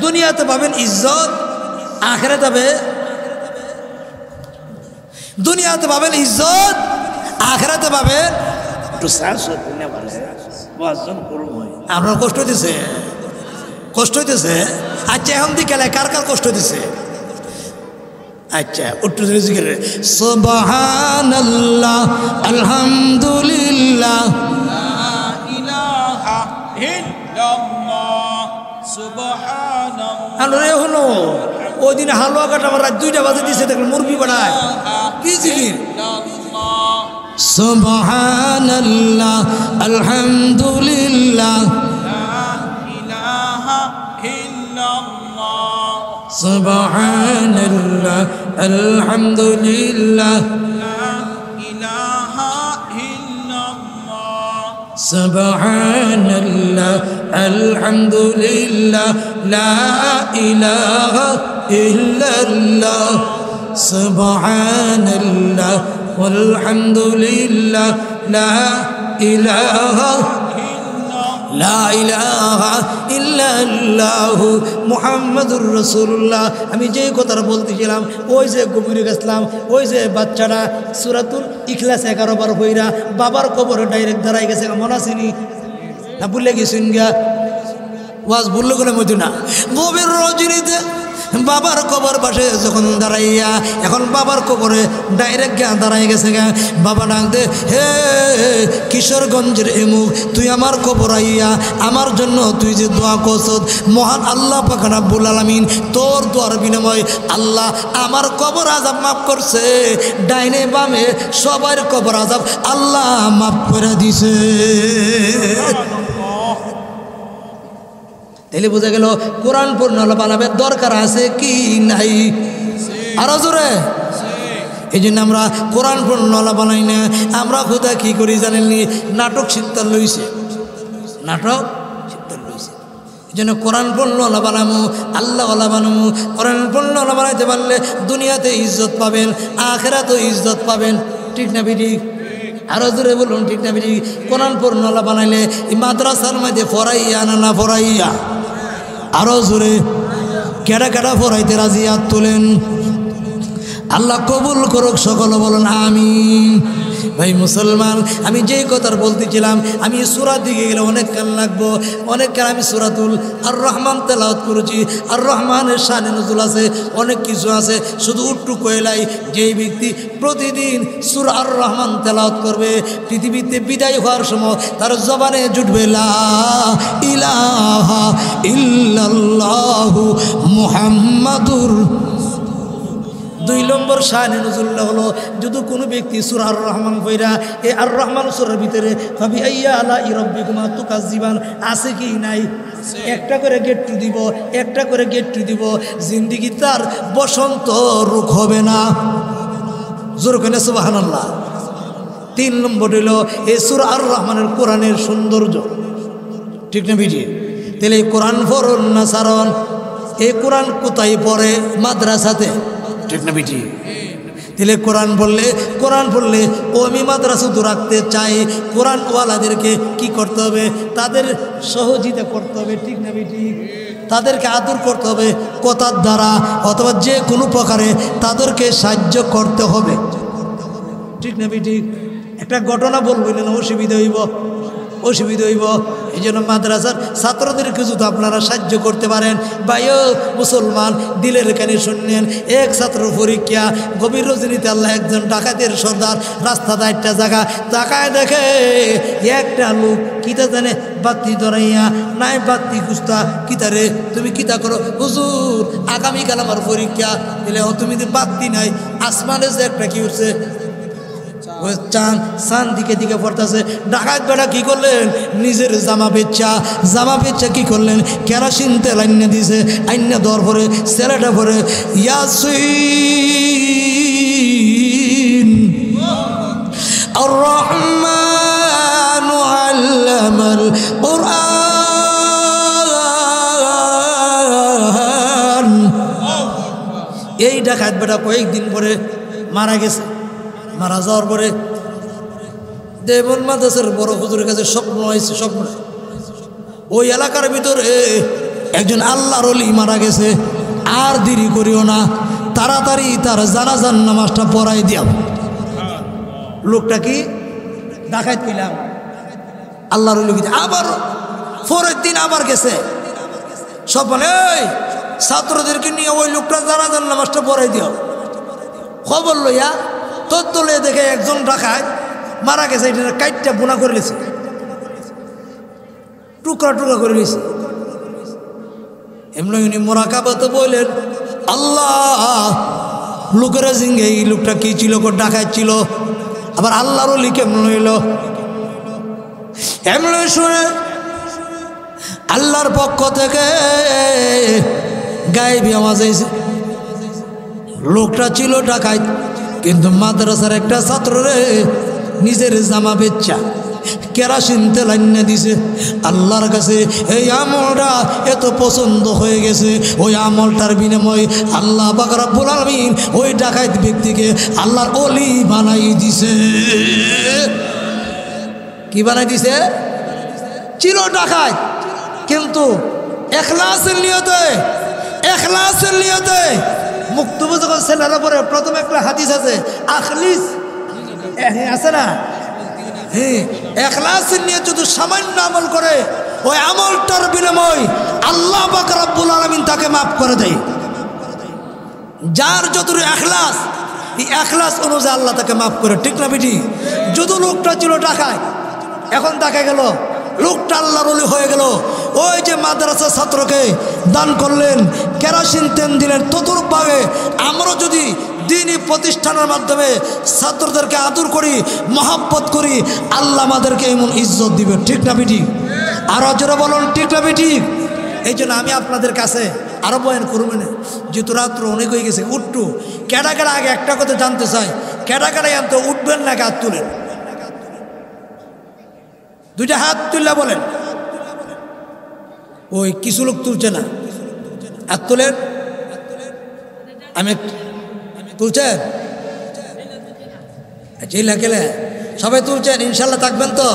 দুনিয়াতে পাবেন ইজ্জত, আখিরাতে পাবেন, দুনিয়াতে পাবেন ইজ্জত, আখিরাতে পাবেন। আপনার কষ্ট হইতেছে? কষ্ট হইতেছে? আচ্ছা এখন দিকে কার কার কষ্ট হইতেছে? আচ্ছা একটু সুবহানাল্লাহ, আলহামদুলিল্লাহ, হলো ওই দিন হালুয়া কাটা আমার রাত 2টা বাজে দিছে, দেখলেন মুরগি বানায় কি জিকির? সুবহানাল্লাহ, আলহামদুলিল্লাহ, সুবহানাল্লাহ, আলহামদুলিল্লাহ, সুবহানাল্লাহ, আলহামদুলিল্লাহ, লা ইলাহা ইল্লাল্লাহ, সুবহানাল্লাহ, আলহামদুলিল্লাহ, লা ইলাহা ইল্লাল্লাহু মুহাম্মাদুর রাসূলুল্লাহ। আমি যে কথাটা বলতেছিলাম, ওই যে গভীরে গেছিলাম, ওই যে বাচ্চাটা সূরাতুল ইখলাস 11 বার হইরা বাবার কবরে ডাইরেক্ট দাঁড়াই গেছে, মনে আসেনি? না ভুলে গেছেন গা? ওয়াজ ভুললে করে মতো না। গভীর রজনীতে বাবার কবর পাশে যখন দাঁড়াইয়া, এখন বাবার কবরে ডাইরেক্ট গা দাঁড়াই গেছে গা। বাবা ডাকতে, হে কিশোরগঞ্জের এমুক, তুই আমার কবর আইয়া আমার জন্য তুই যে দোয়া করছত, মহান আল্লাহ পাক রব্বুল আলামিন তোর দোয়ার বিনিময়ে আল্লাহ আমার কবর আযাব মাফ করছে। ডাইনে বামে সবার কবর আযাব আল্লাহ মাফ করে দিছে। তাইলে বোঝা গেল কোরআন পড়নেওয়ালা বানাবে দরকার আছে কি নাই? আরো জোরে। এই জন্য আমরা কোরআন পড়নেওয়ালা বানাই না। আমরা খোদা কি করি জানেননি? নাটক শিখতে লইছে, নাটক শিখতে লইছে। এই জন্য কোরআন পড়নেওয়ালা বানাবো, আল্লাহওয়ালা বানাবো। কোরআন পড়নেওয়ালা বানাইতে পারলে দুনিয়াতে ইজ্জত পাবেন, আখিরাতেও ইজ্জত পাবেন। ঠিক না বেটি? আরো জোরে বলুন ঠিক না বেটি? কোরআন পড়নেওয়ালা বানাইলে মাদ্রাসার মধ্যে পড়াইয়া না না পড়াইয়া? আরো জোরে। কেডা কেডা পড়াইতে রাজি হাত তোলেন? আল্লাহ কবুল করুক, সকল বলুন আমিন। ভাই মুসলমান, আমি যেই কথার বলতেছিলাম, আমি সূরার দিকে গেলে অনেক কান লাগবো, অনেক কান। আমি সূরাতুল আর রহমান তেলাওয়াত করেছি। আর রহমানের শানে নজুল আছে, অনেক কিছু আছে। শুধু উট্টু কইলাই, যেই ব্যক্তি প্রতিদিন সূরা আর রহমান তেলাওয়াত করবে, পৃথিবীতে বিদায় হওয়ার সময় তার জবানে জুটবে লা ইলাহা ইল্লাল্লাহু মুহাম্মাদুর। 2 নম্বর শানে নজুলটা হলো, যদি কোনো ব্যক্তি সূরা আর রহমান পড়া, এই আর রহমান সূরার ভিতরে ফাবি আইয়া আলাই রাব্বিকুমা তুকাজ্জিবান আছে কি নাই? একটা করে গেট্টু দিব, একটা করে গেট্টু দিব। জিন্দেগি তার বসন্ত রোগ হবে না। জোর করে সুবহানাল্লাহ। 3 নম্বর হইল এই সূরা আর রহমানের কোরআনের সৌন্দর্য, ঠিক না বিজি? তাহলে এই কোরআন পড়ুন না সারণ, এই কোরআন কোথায় পড়ে? মাদ্রাসাতে, ঠিক না বিজি? তাহলে কোরআন পড়লে ও আমি মাদ্রাসা তো রাখতে চাই, কোরআনওয়ালাদেরকে কি করতে হবে? তাদের সহযোগিতা করতে হবে, ঠিক না বিজি? তাদেরকে আদর করতে হবে কথার দ্বারা অথবা যে কোনো প্রকারে তাদেরকে সাহায্য করতে হবে, ঠিক না বিজি? একটা ঘটনা বলবেন না, অসুবিধা হইব। এই জন্য মাদ্রাসার ছাত্রদেরকে যদি আপনারা সাহায্য করতে পারেন, ভাইও মুসলমান দিলের কানে শুনলেন, এক ছাত্র পরীক্ষা, গভীর রজনীতে আল্লাহ একজন ডাকাতের সর্দার রাস্তা একটা জায়গা তাকায় দেখে একটা লোক কিতা জানে বাতি ধরাইয়া নাই বাতি কুস্তা কিতারে তুমি কিতা করো? হুজুর আগামীকাল আমার পরীক্ষা। দিলে তুমি বাতি নাই, আসমানে যে একটা কি হচ্ছে চান দিকে দিকে পড়তেছে। ডাকাত বেটা কি করলেন? নিজের জামা বেচা কি করলেন? কেরোসিন তেল আইনা দিছে, আইনা দেওয়ার পরে ছেলেটা পরে ইয়াসিন আর রহমান আল্লামাল কুরআন। এই ডাকাত বেটা কয়েকদিন পরে মারা গেছে। মারা যাওয়ার পরে দেবন মাদ্রাসার বড় হুজুরের কাছে স্বপ্ন হয়েছে। স্বপ্ন ওই এলাকার ভিতরে একজন আল্লাহর ওলি মারা গেছে, আর দেরি করিও না, তাড়াতাড়ি তার জানাজার নামাজটা পড়াই দিও। লোকটা কি ডাকাত কইলাম আল্লাহর ওলি। আবার পরের দিন আবার গেছে, সব বলে এই ছাত্রদেরকে নিয়ে ওই লোকটা জানাজার নামাজটা পড়াই দিও। খবর লইয়া তোলে দেখে একজন ডাকাত মারা গেছে, এটা কাইটটা বোনা করে নিয়েছে, টুকরা করে নিয়েছে। এমনি উনি মোরাকাবাতে বললেন আল্লাহ লোকেরা জিঙ্গে এই লোকটা কি ছিল? ডাকাত ছিল, আবার আল্লাহর ওলি কেমন হইল? এমন শুনে আল্লাহর পক্ষ থেকে গায়েবী আওয়াজ আইছে। লোকটা ছিল ডাকাত, কিন্তু মাদ্রাসার একটা ছাত্ররে নিজের জামা বেচা কেরোসিন তেল আইনা দিছে। আল্লাহর কাছে এই আমলটা এত পছন্দ হয়ে গেছে, ওই আমলটার বিনিময়ে আল্লাহ পাক রব্বুল আলামিন ওই ডাকাত ব্যক্তিকে আল্লাহর ওলি বানাই দিছে। কি বানাই দিছে? ছিল ডাকাত, কিন্তু ইখলাসের নিয়তে মুক্তব যখন ছেলেরা পরে প্রথমে একটা হাদিস আছে আখলিস আছে না, হ্যাঁ, ইখলাসের নিয়ে যদি সামান্য আমল করে ওই আমলটার বিনিময় আল্লাহ পাক রব্বুল আলামিন তাকে মাফ করে দেয়। যার যতটুকু ইখলাস, এই ইখলাস অনুযায়ী আল্লাহ তাকে মাফ করে, ঠিক না বেটি? যদি লোকটা ছিল ডাকাত, এখন দেখা গেল লোকটা আল্লাহর ওলি হয়ে গেল। ওই যে মাদ্রাসার ছাত্রকে দান করলেন, কেরোসিন তেল দিলেন, ততরূপভাবে আমরা যদি দিনী প্রতিষ্ঠানের মাধ্যমে ছাত্রদেরকে আদর করি, মহব্বত করি, আল্লাহ আমাদেরকে এমন ইজ্জত দিবে, ঠিক না বেটি? আরো জোরে বলুন, ঠিক না বেটি? এই জন্য আমি আপনাদের কাছে আরো বয়ান করবো না, যেহেতু রাত্র অনেক হয়ে গেছে। উঠটু কেডা আগে একটা কথা জানতে চাই, কেডা আনতে উঠবেন না? হাত তুলেন, দুইটা হাত তুললে বলেন। ওই কিছু লোক তুলছে না, হাত তোলেন। আমি তুলছেন? চিল্লা কেলে সবাই তুলছেন? ইনশাল্লাহ থাকবেন তো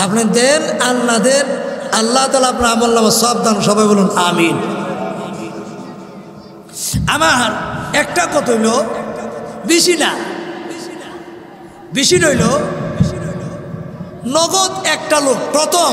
আপনাদের? আল্লাহদের আল্লাহ তাআলা আপনার আমল নামা সব দান, সবাই বলুন আমিন। আমার একটা কথা হইল, বেশি নইল, নগদ একটা লোক প্রথম